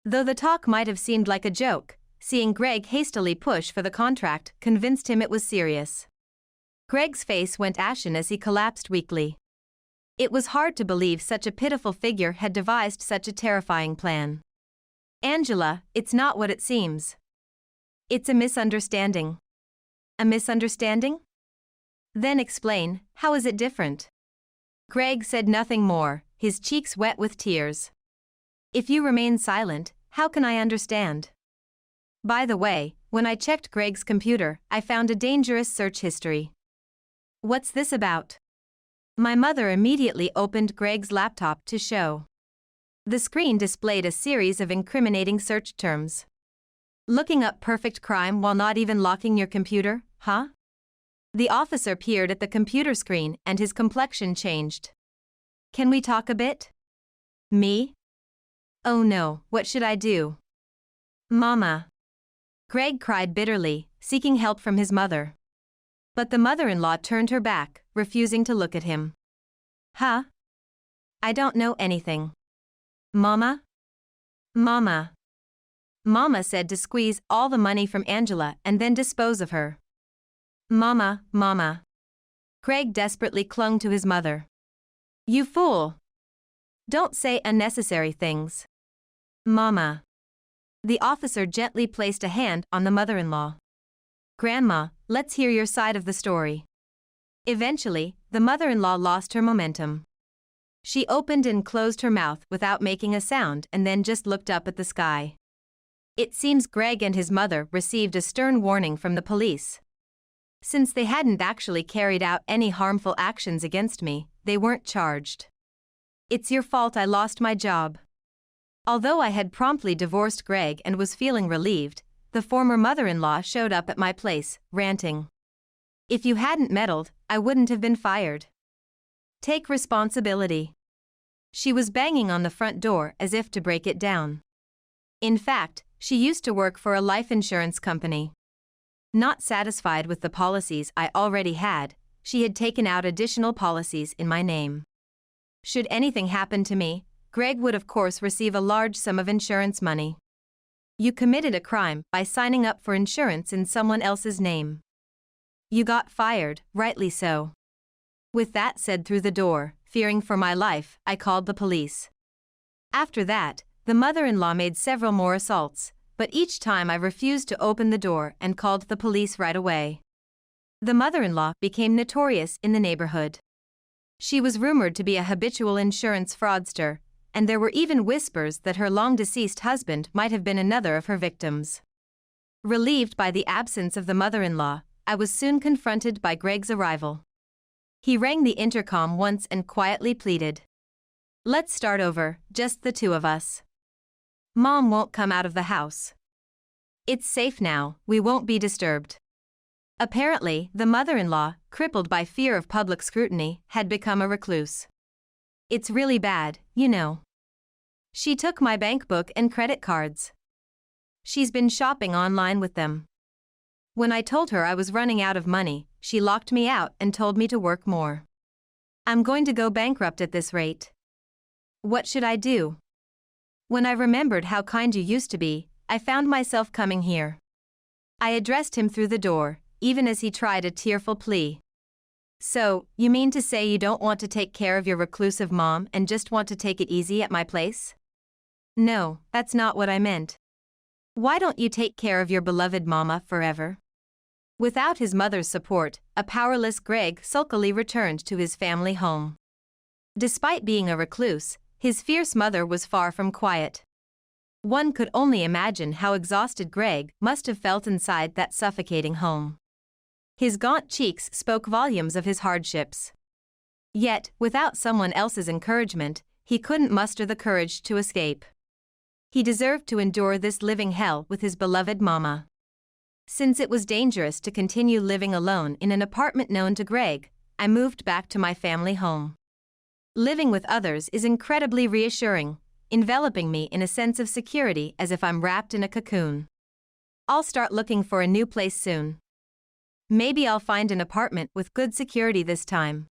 Though the talk might have seemed like a joke, seeing Greg hastily push for the contract convinced him it was serious. Greg's face went ashen as he collapsed weakly. It was hard to believe such a pitiful figure had devised such a terrifying plan. "Angela, it's not what it seems. It's a misunderstanding." "A misunderstanding? Then explain, how is it different?" Greg said nothing more, his cheeks wet with tears. "If you remain silent, how can I understand? By the way, when I checked Greg's computer, I found a dangerous search history." "What's this about?" My mother immediately opened Greg's laptop to show. The screen displayed a series of incriminating search terms. "Looking up perfect crime while not even locking your computer, huh?" The officer peered at the computer screen and his complexion changed. "Can we talk a bit?" "Me? Oh no, what should I do?" "Mama." Greg cried bitterly, seeking help from his mother. But the mother-in-law turned her back, refusing to look at him. "Huh? I don't know anything." "Mama? Mama." Mama said to squeeze all the money from Angela and then dispose of her. "Mama, Mama." Greg desperately clung to his mother. "You fool. Don't say unnecessary things." "Mama." The officer gently placed a hand on the mother-in-law. "Grandma, let's hear your side of the story." Eventually, the mother-in-law lost her momentum. She opened and closed her mouth without making a sound and then just looked up at the sky. It seems Greg and his mother received a stern warning from the police. Since they hadn't actually carried out any harmful actions against me, they weren't charged. "It's your fault I lost my job." Although I had promptly divorced Greg and was feeling relieved, the former mother-in-law showed up at my place, ranting. "If you hadn't meddled, I wouldn't have been fired. Take responsibility." She was banging on the front door as if to break it down. In fact, she used to work for a life insurance company. Not satisfied with the policies I already had, she had taken out additional policies in my name. Should anything happen to me, Greg would of course receive a large sum of insurance money. "You committed a crime by signing up for insurance in someone else's name. You got fired, rightly so." With that said through the door, fearing for my life, I called the police. After that, the mother-in-law made several more assaults, but each time I refused to open the door and called the police right away. The mother-in-law became notorious in the neighborhood. She was rumored to be a habitual insurance fraudster, and there were even whispers that her long-deceased husband might have been another of her victims. Relieved by the absence of the mother-in-law, I was soon confronted by Greg's arrival. He rang the intercom once and quietly pleaded, "Let's start over, just the two of us. Mom won't come out of the house. It's safe now, we won't be disturbed." Apparently, the mother-in-law, crippled by fear of public scrutiny, had become a recluse. "It's really bad, you know. She took my bank book and credit cards. She's been shopping online with them. When I told her I was running out of money, she locked me out and told me to work more. I'm going to go bankrupt at this rate. What should I do?" When I remembered how kind you used to be, I found myself coming here. I addressed him through the door, even as he tried a tearful plea. "So, you mean to say you don't want to take care of your reclusive mom and just want to take it easy at my place?" "No, that's not what I meant. Why don't you take care of your beloved mama forever?" Without his mother's support, a powerless Greg sulkily returned to his family home. Despite being a recluse, his fierce mother was far from quiet. One could only imagine how exhausted Greg must have felt inside that suffocating home. His gaunt cheeks spoke volumes of his hardships. Yet, without someone else's encouragement, he couldn't muster the courage to escape. He deserved to endure this living hell with his beloved mama. Since it was dangerous to continue living alone in an apartment known to Greg, I moved back to my family home. Living with others is incredibly reassuring, enveloping me in a sense of security as if I'm wrapped in a cocoon. I'll start looking for a new place soon. Maybe I'll find an apartment with good security this time.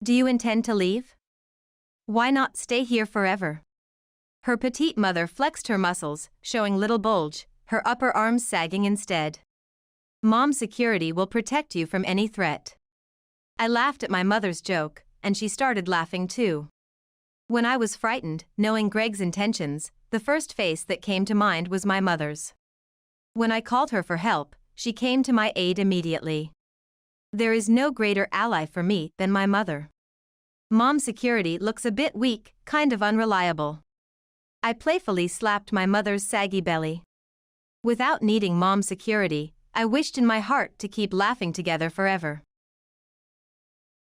Do you intend to leave? Why not stay here forever?" Her petite mother flexed her muscles, showing little bulge, her upper arms sagging instead. "Mom's security will protect you from any threat." I laughed at my mother's joke, and she started laughing too. When I was frightened, knowing Greg's intentions, the first face that came to mind was my mother's. When I called her for help, she came to my aid immediately. There is no greater ally for me than my mother. Mom's security looks a bit weak, kind of unreliable. I playfully slapped my mother's saggy belly. Without needing Mom's security, I wished in my heart to keep laughing together forever.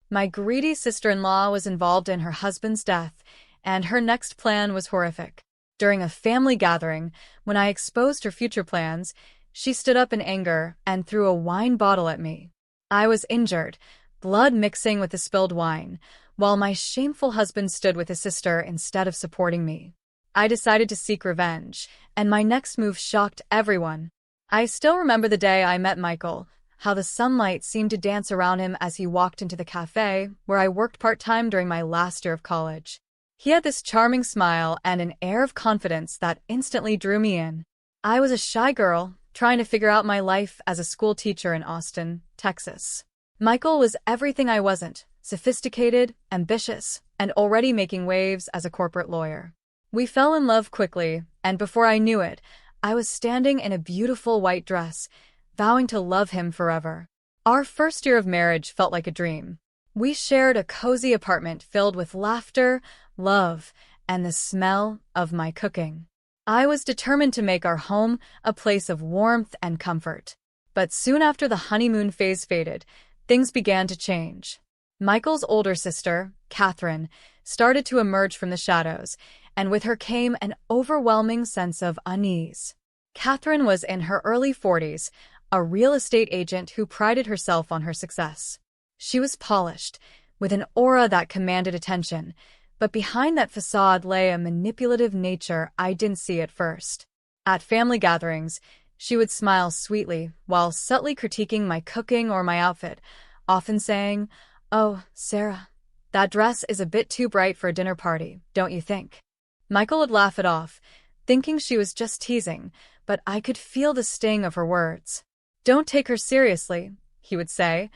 My greedy sister-in-law was involved in her husband's death, and her next plan was horrific. During a family gathering, when I exposed her future plans, she stood up in anger and threw a wine bottle at me. I was injured, blood mixing with the spilled wine, while my shameful husband stood with his sister instead of supporting me. I decided to seek revenge, and my next move shocked everyone. I still remember the day I met Michael, how the sunlight seemed to dance around him as he walked into the cafe where I worked part-time during my last year of college. He had this charming smile and an air of confidence that instantly drew me in. I was a shy girl, trying to figure out my life as a school teacher in Austin, Texas. Michael was everything I wasn't: sophisticated, ambitious, and already making waves as a corporate lawyer. We fell in love quickly, and before I knew it, I was standing in a beautiful white dress, vowing to love him forever. Our first year of marriage felt like a dream. We shared a cozy apartment filled with laughter, love, and the smell of my cooking. I was determined to make our home a place of warmth and comfort. But soon after the honeymoon phase faded, things began to change. Michael's older sister, Catherine, started to emerge from the shadows, and with her came an overwhelming sense of unease. Catherine was in her early 40s, a real estate agent who prided herself on her success. She was polished, with an aura that commanded attention, but behind that facade lay a manipulative nature I didn't see at first. At family gatherings, she would smile sweetly while subtly critiquing my cooking or my outfit, often saying, "Oh, Sarah, that dress is a bit too bright for a dinner party, don't you think?" Michael would laugh it off, thinking she was just teasing, but I could feel the sting of her words. "Don't take her seriously," he would say,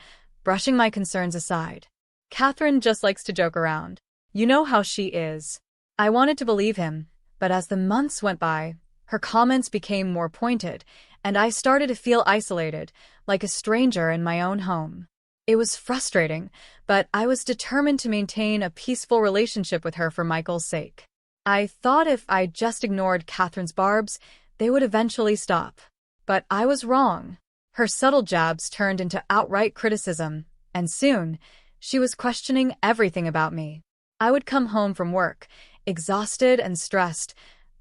brushing my concerns aside. "Catherine just likes to joke around. You know how she is." I wanted to believe him, but as the months went by, her comments became more pointed, and I started to feel isolated, like a stranger in my own home. It was frustrating, but I was determined to maintain a peaceful relationship with her for Michael's sake. I thought if I just ignored Catherine's barbs, they would eventually stop. But I was wrong. Her subtle jabs turned into outright criticism, and soon, she was questioning everything about me. I would come home from work, exhausted and stressed,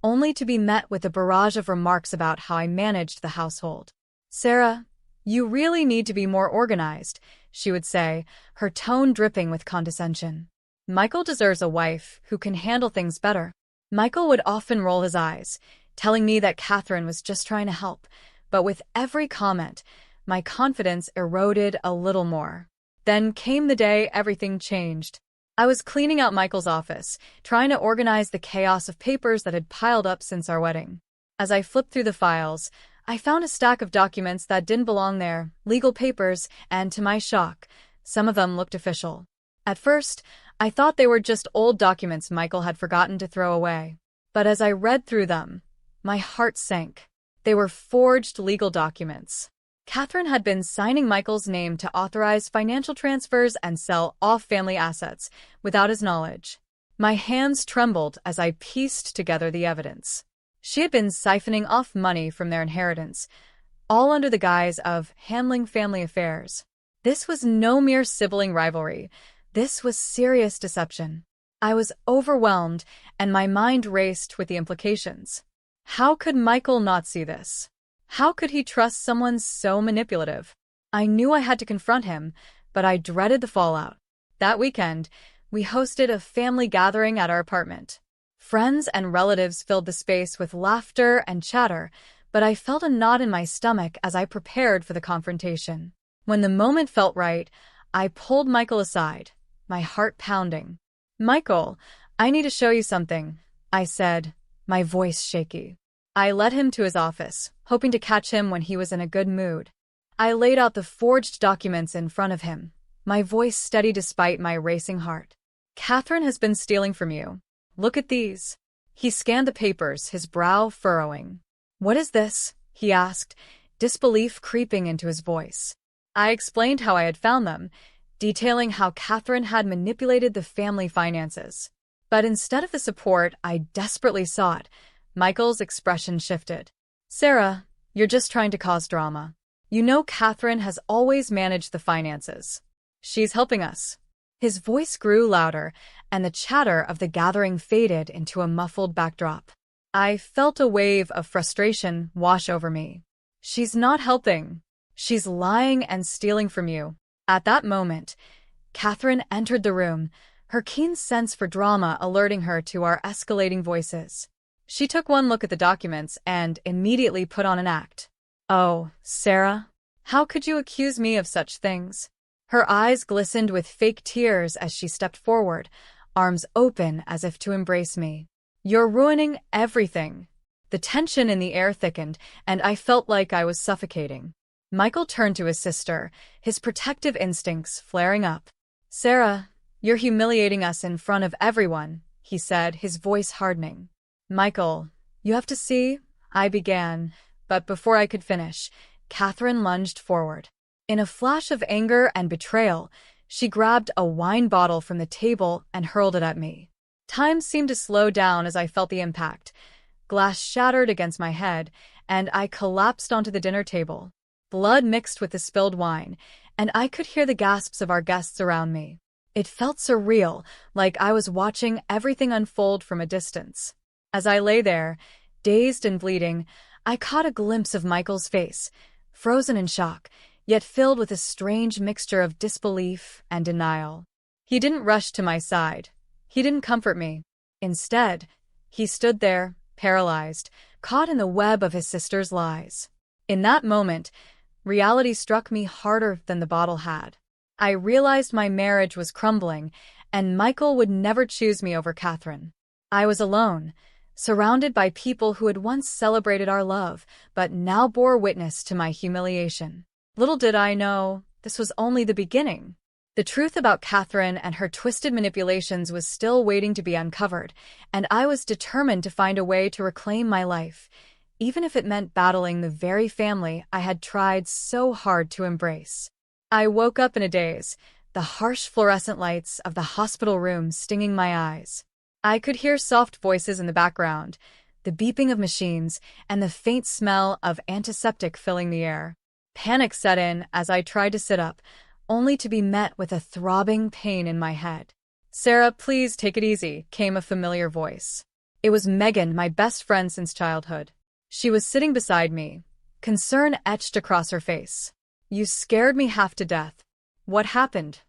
only to be met with a barrage of remarks about how I managed the household. "Sarah, you really need to be more organized," she would say, her tone dripping with condescension. "Michael deserves a wife who can handle things better." Michael would often roll his eyes, telling me that Catherine was just trying to help, but with every comment, my confidence eroded a little more. Then came the day everything changed. I was cleaning out Michael's office, trying to organize the chaos of papers that had piled up since our wedding. As I flipped through the files, I found a stack of documents that didn't belong there, legal papers, and to my shock, some of them looked official. At first, I thought they were just old documents Michael had forgotten to throw away. But as I read through them, my heart sank. They were forged legal documents. Catherine had been signing Michael's name to authorize financial transfers and sell off family assets without his knowledge. My hands trembled as I pieced together the evidence. She had been siphoning off money from their inheritance, all under the guise of handling family affairs. This was no mere sibling rivalry. This was serious deception. I was overwhelmed, and my mind raced with the implications. How could Michael not see this? How could he trust someone so manipulative? I knew I had to confront him, but I dreaded the fallout. That weekend, we hosted a family gathering at our apartment. Friends and relatives filled the space with laughter and chatter, but I felt a knot in my stomach as I prepared for the confrontation. When the moment felt right, I pulled Michael aside, my heart pounding. "Michael, I need to show you something," I said, my voice shaky. I led him to his office, hoping to catch him when he was in a good mood. I laid out the forged documents in front of him, my voice steady despite my racing heart. "Catherine has been stealing from you. Look at these." He scanned the papers, his brow furrowing. "What is this?" he asked, disbelief creeping into his voice. I explained how I had found them, detailing how Catherine had manipulated the family finances. But instead of the support I desperately sought, Michael's expression shifted. "Sarah, you're just trying to cause drama. You know Catherine has always managed the finances. She's helping us." His voice grew louder, and the chatter of the gathering faded into a muffled backdrop. I felt a wave of frustration wash over me. "She's not helping. She's lying and stealing from you." At that moment, Catherine entered the room, her keen sense for drama alerting her to our escalating voices. She took one look at the documents and immediately put on an act. "Oh, Sarah, how could you accuse me of such things?" Her eyes glistened with fake tears as she stepped forward, arms open as if to embrace me. "You're ruining everything." The tension in the air thickened, and I felt like I was suffocating. Michael turned to his sister, his protective instincts flaring up. "Sarah, you're humiliating us in front of everyone," he said, his voice hardening. "Michael, you have to see," I began, but before I could finish, Catherine lunged forward. In a flash of anger and betrayal, she grabbed a wine bottle from the table and hurled it at me. Time seemed to slow down as I felt the impact. Glass shattered against my head, and I collapsed onto the dinner table. Blood mixed with the spilled wine, and I could hear the gasps of our guests around me. It felt surreal, like I was watching everything unfold from a distance. As I lay there, dazed and bleeding, I caught a glimpse of Michael's face, frozen in shock, yet filled with a strange mixture of disbelief and denial. He didn't rush to my side. He didn't comfort me. Instead, he stood there, paralyzed, caught in the web of his sister's lies. In that moment, reality struck me harder than the bottle had. I realized my marriage was crumbling, and Michael would never choose me over Catherine. I was alone, surrounded by people who had once celebrated our love, but now bore witness to my humiliation. Little did I know, this was only the beginning. The truth about Catherine and her twisted manipulations was still waiting to be uncovered, and I was determined to find a way to reclaim my life, even if it meant battling the very family I had tried so hard to embrace. I woke up in a daze, the harsh fluorescent lights of the hospital room stinging my eyes. I could hear soft voices in the background, the beeping of machines, and the faint smell of antiseptic filling the air. Panic set in as I tried to sit up, only to be met with a throbbing pain in my head. "Sarah, please take it easy," came a familiar voice. It was Megan, my best friend since childhood. She was sitting beside me, concern etched across her face. "You scared me half to death. What happened?"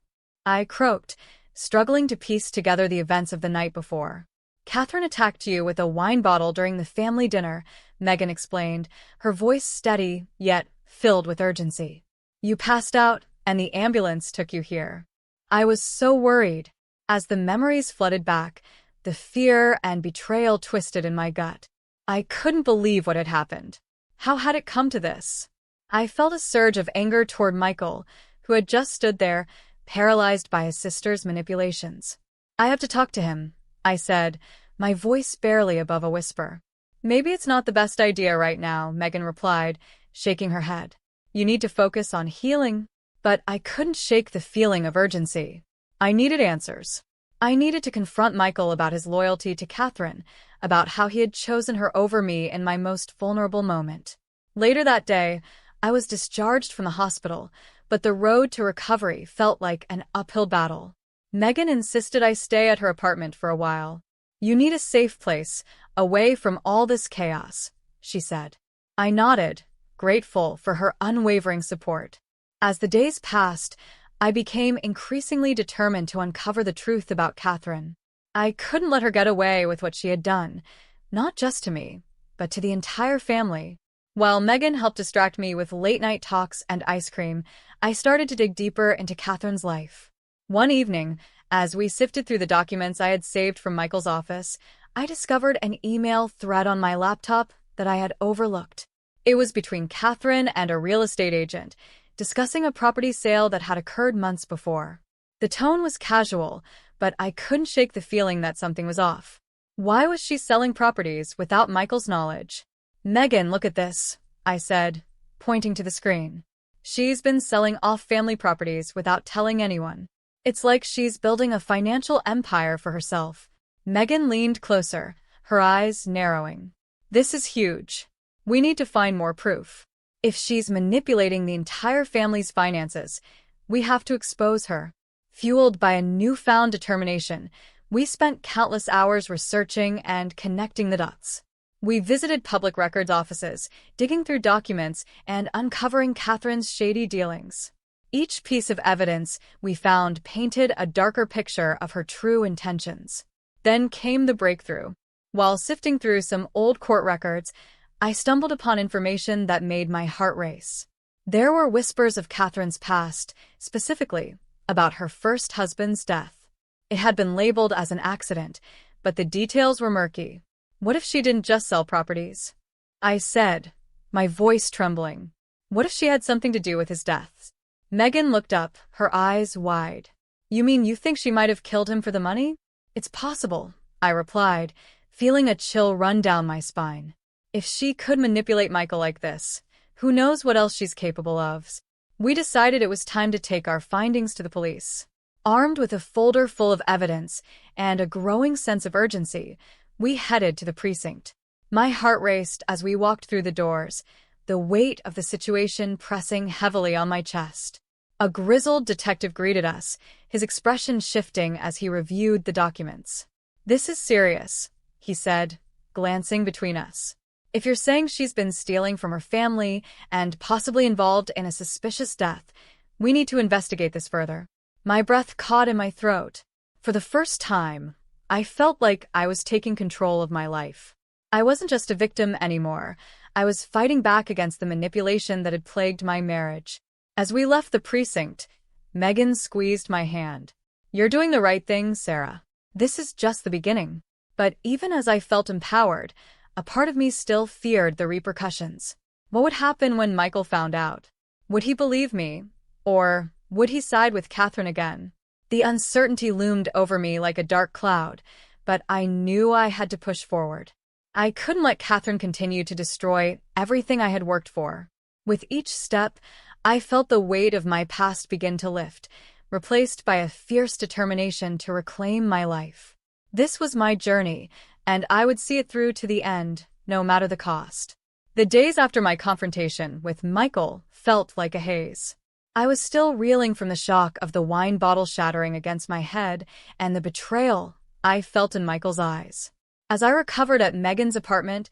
I croaked, struggling to piece together the events of the night before. "Catherine attacked you with a wine bottle during the family dinner," Megan explained, her voice steady, yet filled with urgency. "You passed out, and the ambulance took you here." I was so worried. As the memories flooded back, the fear and betrayal twisted in my gut. I couldn't believe what had happened. How had it come to this? I felt a surge of anger toward Michael, who had just stood there, paralyzed by his sister's manipulations. "I have to talk to him," I said, my voice barely above a whisper. "Maybe it's not the best idea right now," Megan replied, shaking her head. "You need to focus on healing." But I couldn't shake the feeling of urgency. I needed answers. I needed to confront Michael about his loyalty to Catherine, about how he had chosen her over me in my most vulnerable moment. Later that day, I was discharged from the hospital, but the road to recovery felt like an uphill battle. Megan insisted I stay at her apartment for a while. "You need a safe place, away from all this chaos," she said. I nodded, grateful for her unwavering support. As the days passed, I became increasingly determined to uncover the truth about Catherine. I couldn't let her get away with what she had done, not just to me, but to the entire family. While Megan helped distract me with late-night talks and ice cream, I started to dig deeper into Catherine's life. One evening, as we sifted through the documents I had saved from Michael's office, I discovered an email thread on my laptop that I had overlooked. It was between Catherine and a real estate agent, discussing a property sale that had occurred months before. The tone was casual, but I couldn't shake the feeling that something was off. Why was she selling properties without Michael's knowledge? "Megan, look at this," I said, pointing to the screen. "She's been selling off family properties without telling anyone. It's like she's building a financial empire for herself." Megan leaned closer, her eyes narrowing. "This is huge. We need to find more proof. If she's manipulating the entire family's finances, we have to expose her." Fueled by a newfound determination, we spent countless hours researching and connecting the dots. We visited public records offices, digging through documents and uncovering Catherine's shady dealings. Each piece of evidence we found painted a darker picture of her true intentions. Then came the breakthrough. While sifting through some old court records, I stumbled upon information that made my heart race. There were whispers of Catherine's past, specifically about her first husband's death. It had been labeled as an accident, but the details were murky. What if she didn't just sell properties? I said, my voice trembling. What if she had something to do with his death? Megan looked up, her eyes wide. "You mean you think she might have killed him for the money?" "It's possible," I replied, feeling a chill run down my spine. If she could manipulate Michael like this, who knows what else she's capable of? We decided it was time to take our findings to the police. Armed with a folder full of evidence and a growing sense of urgency, we headed to the precinct. My heart raced as we walked through the doors, the weight of the situation pressing heavily on my chest. A grizzled detective greeted us, his expression shifting as he reviewed the documents. "This is serious," he said, glancing between us. "If you're saying she's been stealing from her family and possibly involved in a suspicious death, we need to investigate this further." My breath caught in my throat. For the first time, I felt like I was taking control of my life. I wasn't just a victim anymore. I was fighting back against the manipulation that had plagued my marriage. As we left the precinct, Megan squeezed my hand. "You're doing the right thing, Sarah. This is just the beginning." But even as I felt empowered, a part of me still feared the repercussions. What would happen when Michael found out? Would he believe me? Or would he side with Catherine again? The uncertainty loomed over me like a dark cloud, but I knew I had to push forward. I couldn't let Catherine continue to destroy everything I had worked for. With each step, I felt the weight of my past begin to lift, replaced by a fierce determination to reclaim my life. This was my journey, and I would see it through to the end, no matter the cost. The days after my confrontation with Michael felt like a haze. I was still reeling from the shock of the wine bottle shattering against my head and the betrayal I felt in Michael's eyes. As I recovered at Megan's apartment,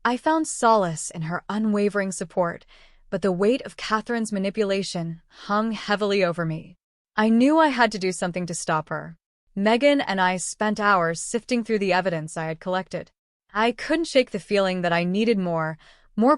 I found solace in her unwavering support, but the weight of Catherine's manipulation hung heavily over me. I knew I had to do something to stop her. Megan and I spent hours sifting through the evidence I had collected. I couldn't shake the feeling that I needed more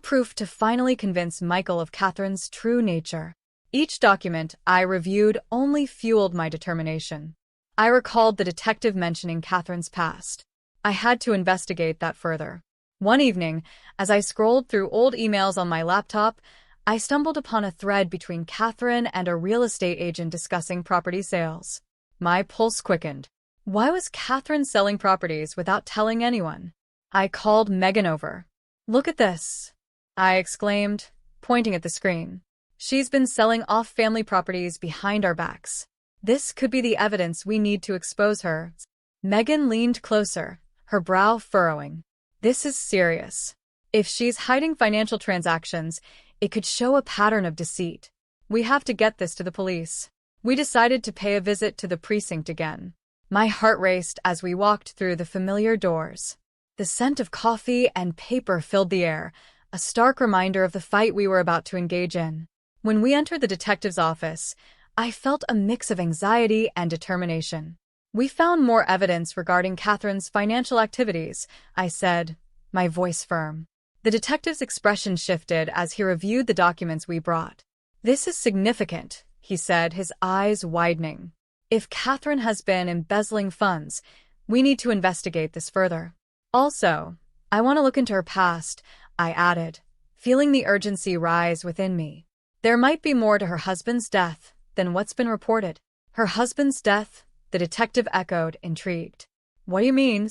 proof to finally convince Michael of Catherine's true nature. Each document I reviewed only fueled my determination. I recalled the detective mentioning Catherine's past. I had to investigate that further. One evening, as I scrolled through old emails on my laptop, I stumbled upon a thread between Catherine and a real estate agent discussing property sales. My pulse quickened. Why was Catherine selling properties without telling anyone? I called Megan over. "Look at this," I exclaimed, pointing at the screen. "She's been selling off family properties behind our backs. This could be the evidence we need to expose her." Megan leaned closer, her brow furrowing. "This is serious. If she's hiding financial transactions, it could show a pattern of deceit. We have to get this to the police." We decided to pay a visit to the precinct again. My heart raced as we walked through the familiar doors. The scent of coffee and paper filled the air, a stark reminder of the fight we were about to engage in. When we entered the detective's office, I felt a mix of anxiety and determination. "We found more evidence regarding Catherine's financial activities," I said, my voice firm. The detective's expression shifted as he reviewed the documents we brought. "This is significant," he said, his eyes widening. "If Catherine has been embezzling funds, we need to investigate this further. Also, I want to look into her past," I added, feeling the urgency rise within me. There might be more to her husband's death than what's been reported. "Her husband's death?" the detective echoed, intrigued. "What do you mean?"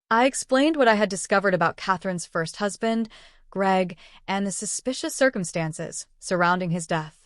I explained what I had discovered about Catherine's first husband, Greg, and the suspicious circumstances surrounding his death.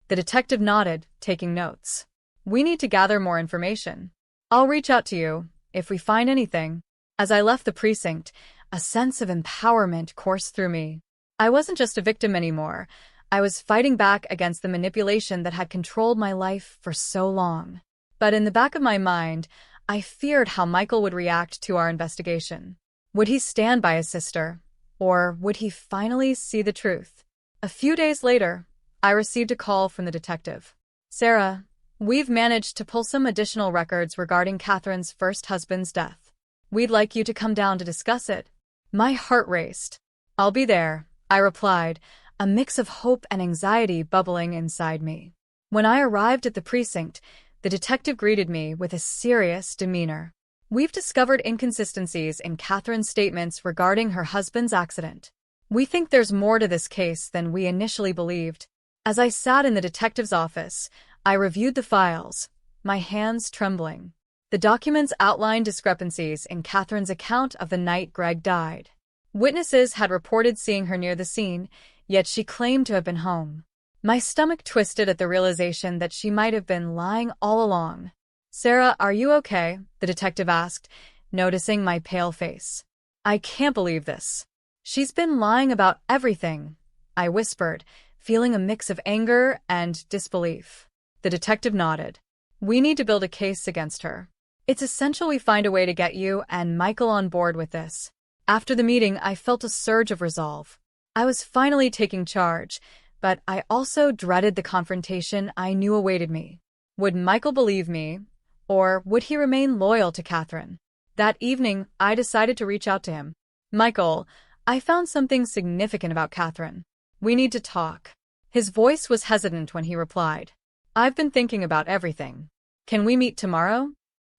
The detective nodded, taking notes. "We need to gather more information. I'll reach out to you if we find anything." As I left the precinct, a sense of empowerment coursed through me. I wasn't just a victim anymore. I was fighting back against the manipulation that had controlled my life for so long. But in the back of my mind, I feared how Michael would react to our investigation. Would he stand by his sister, or would he finally see the truth? A few days later, I received a call from the detective. "Sarah, we've managed to pull some additional records regarding Catherine's first husband's death. We'd like you to come down to discuss it." My heart raced. "I'll be there," I replied, a mix of hope and anxiety bubbling inside me. When I arrived at the precinct, the detective greeted me with a serious demeanor. "We've discovered inconsistencies in Catherine's statements regarding her husband's accident. We think there's more to this case than we initially believed." As I sat in the detective's office, I reviewed the files, my hands trembling. The documents outlined discrepancies in Catherine's account of the night Greg died. Witnesses had reported seeing her near the scene, yet she claimed to have been home. My stomach twisted at the realization that she might have been lying all along. "Sarah, are you okay?" the detective asked, noticing my pale face. "I can't believe this. She's been lying about everything," I whispered, feeling a mix of anger and disbelief. The detective nodded. "We need to build a case against her. It's essential we find a way to get you and Michael on board with this." After the meeting, I felt a surge of resolve. I was finally taking charge, but I also dreaded the confrontation I knew awaited me. Would Michael believe me, or would he remain loyal to Catherine? That evening, I decided to reach out to him. "Michael, I found something significant about Catherine. We need to talk." His voice was hesitant when he replied, "I've been thinking about everything. Can we meet tomorrow?"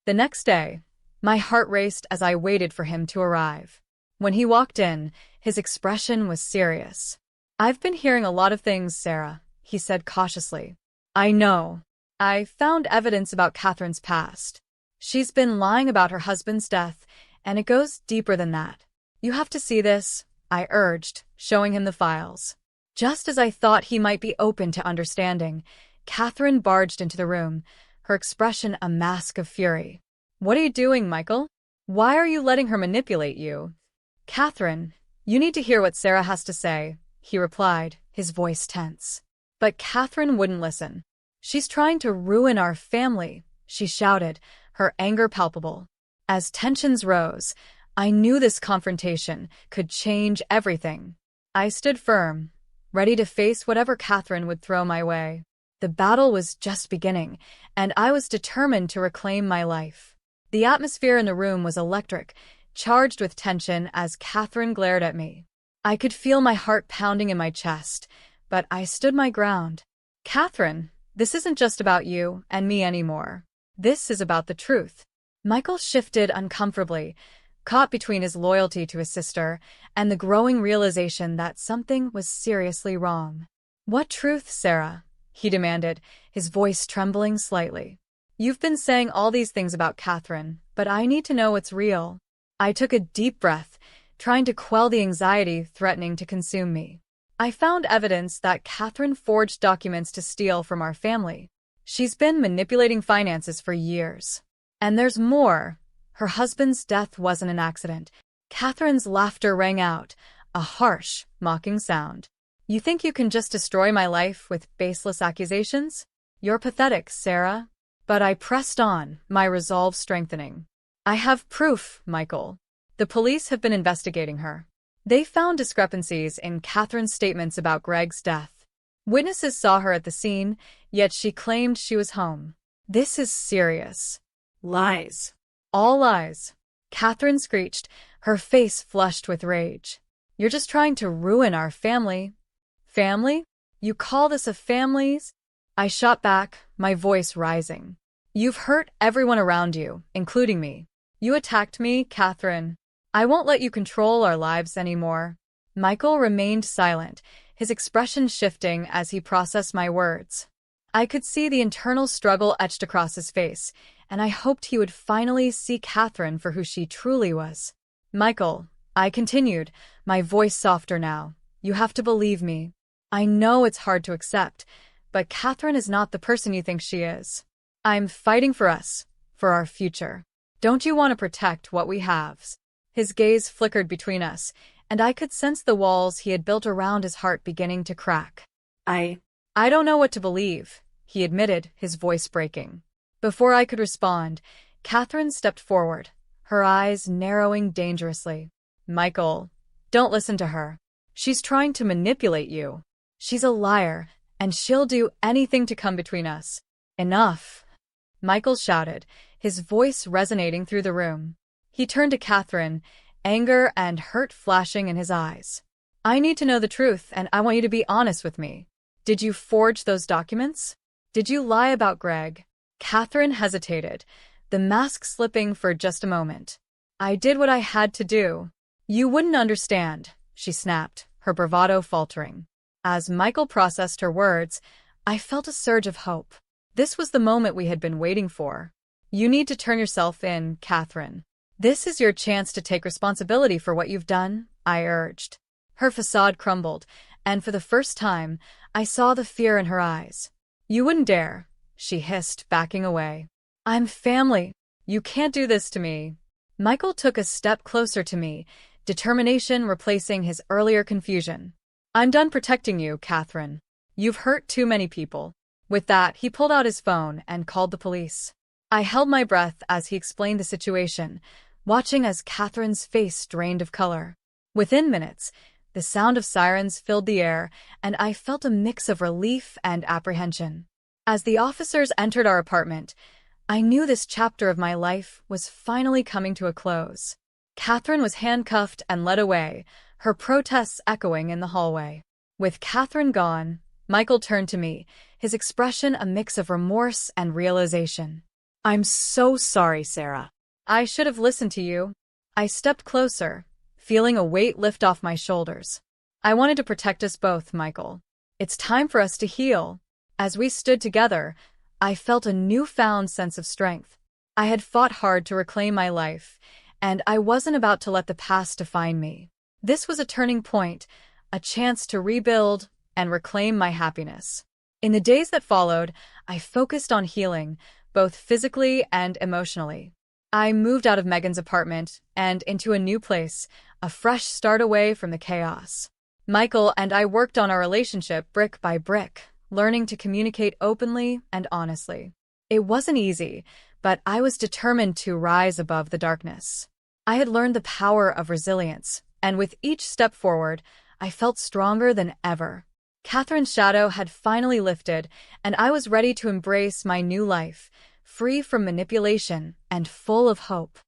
The next day, my heart raced as I waited for him to arrive. When he walked in, his expression was serious. "I've been hearing a lot of things, Sarah," he said cautiously. "I know. I found evidence about Catherine's past. She's been lying about her husband's death, and it goes deeper than that. You have to see this," I urged, showing him the files. Just as I thought he might be open to understanding, Catherine barged into the room, her expression a mask of fury. "What are you doing, Michael?" Why are you letting her manipulate you? Catherine, you need to hear what Sarah has to say, he replied, his voice tense. But Catherine wouldn't listen. She's trying to ruin our family, she shouted, her anger palpable. As tensions rose, I knew this confrontation could change everything. I stood firm, ready to face whatever Catherine would throw my way. The battle was just beginning, and I was determined to reclaim my life. The atmosphere in the room was electric, charged with tension as Catherine glared at me. I could feel my heart pounding in my chest, but I stood my ground. Catherine, this isn't just about you and me anymore. This is about the truth. Michael shifted uncomfortably, caught between his loyalty to his sister and the growing realization that something was seriously wrong. What truth, Sarah? He demanded, his voice trembling slightly. You've been saying all these things about Catherine, but I need to know what's real. I took a deep breath, trying to quell the anxiety threatening to consume me. I found evidence that Catherine forged documents to steal from our family. She's been manipulating finances for years. And there's more. Her husband's death wasn't an accident. Catherine's laughter rang out, a harsh, mocking sound. You think you can just destroy my life with baseless accusations? You're pathetic, Sarah. But I pressed on, my resolve strengthening. I have proof, Michael. The police have been investigating her. They found discrepancies in Catherine's statements about Greg's death. Witnesses saw her at the scene, yet she claimed she was home. This is serious. Lies. All lies. Catherine screeched, her face flushed with rage. You're just trying to ruin our family. Family? You call this a family's? I shot back, my voice rising. You've hurt everyone around you, including me. You attacked me, Catherine. I won't let you control our lives anymore. Michael remained silent, his expression shifting as he processed my words. I could see the internal struggle etched across his face, and I hoped he would finally see Catherine for who she truly was. Michael, I continued, my voice softer now, you have to believe me. I know it's hard to accept, but Catherine is not the person you think she is. I'm fighting for us, for our future. Don't you want to protect what we have? His gaze flickered between us, and I could sense the walls he had built around his heart beginning to crack. I don't know what to believe, he admitted, his voice breaking. Before I could respond, Catherine stepped forward, her eyes narrowing dangerously. Michael, don't listen to her. She's trying to manipulate you. She's a liar, and she'll do anything to come between us. Enough, Michael shouted, his voice resonating through the room. He turned to Catherine, anger and hurt flashing in his eyes. I need to know the truth, and I want you to be honest with me. Did you forge those documents? Did you lie about Greg? Catherine hesitated, the mask slipping for just a moment. I did what I had to do. You wouldn't understand, she snapped, her bravado faltering. As Michael processed her words, I felt a surge of hope. This was the moment we had been waiting for. You need to turn yourself in, Catherine. This is your chance to take responsibility for what you've done, I urged. Her facade crumbled, and for the first time, I saw the fear in her eyes. You wouldn't dare, she hissed, backing away. I'm family. You can't do this to me. Michael took a step closer to me, determination replacing his earlier confusion. I'm done protecting you, Catherine. You've hurt too many people. With that, he pulled out his phone and called the police. I held my breath as he explained the situation, watching as Catherine's face drained of color. Within minutes, the sound of sirens filled the air, and I felt a mix of relief and apprehension. As the officers entered our apartment, I knew this chapter of my life was finally coming to a close. Catherine was handcuffed and led away, her protests echoing in the hallway. With Catherine gone, Michael turned to me, his expression a mix of remorse and realization. I'm so sorry, Sarah. I should have listened to you. I stepped closer, feeling a weight lift off my shoulders. I wanted to protect us both, Michael. It's time for us to heal. As we stood together, I felt a newfound sense of strength. I had fought hard to reclaim my life, and I wasn't about to let the past define me. This was a turning point, a chance to rebuild and reclaim my happiness. In the days that followed, I focused on healing, both physically and emotionally. I moved out of Megan's apartment and into a new place, a fresh start away from the chaos. Michael and I worked on our relationship brick by brick, learning to communicate openly and honestly. It wasn't easy, but I was determined to rise above the darkness. I had learned the power of resilience, and with each step forward, I felt stronger than ever. Catherine's shadow had finally lifted, and I was ready to embrace my new life, free from manipulation and full of hope.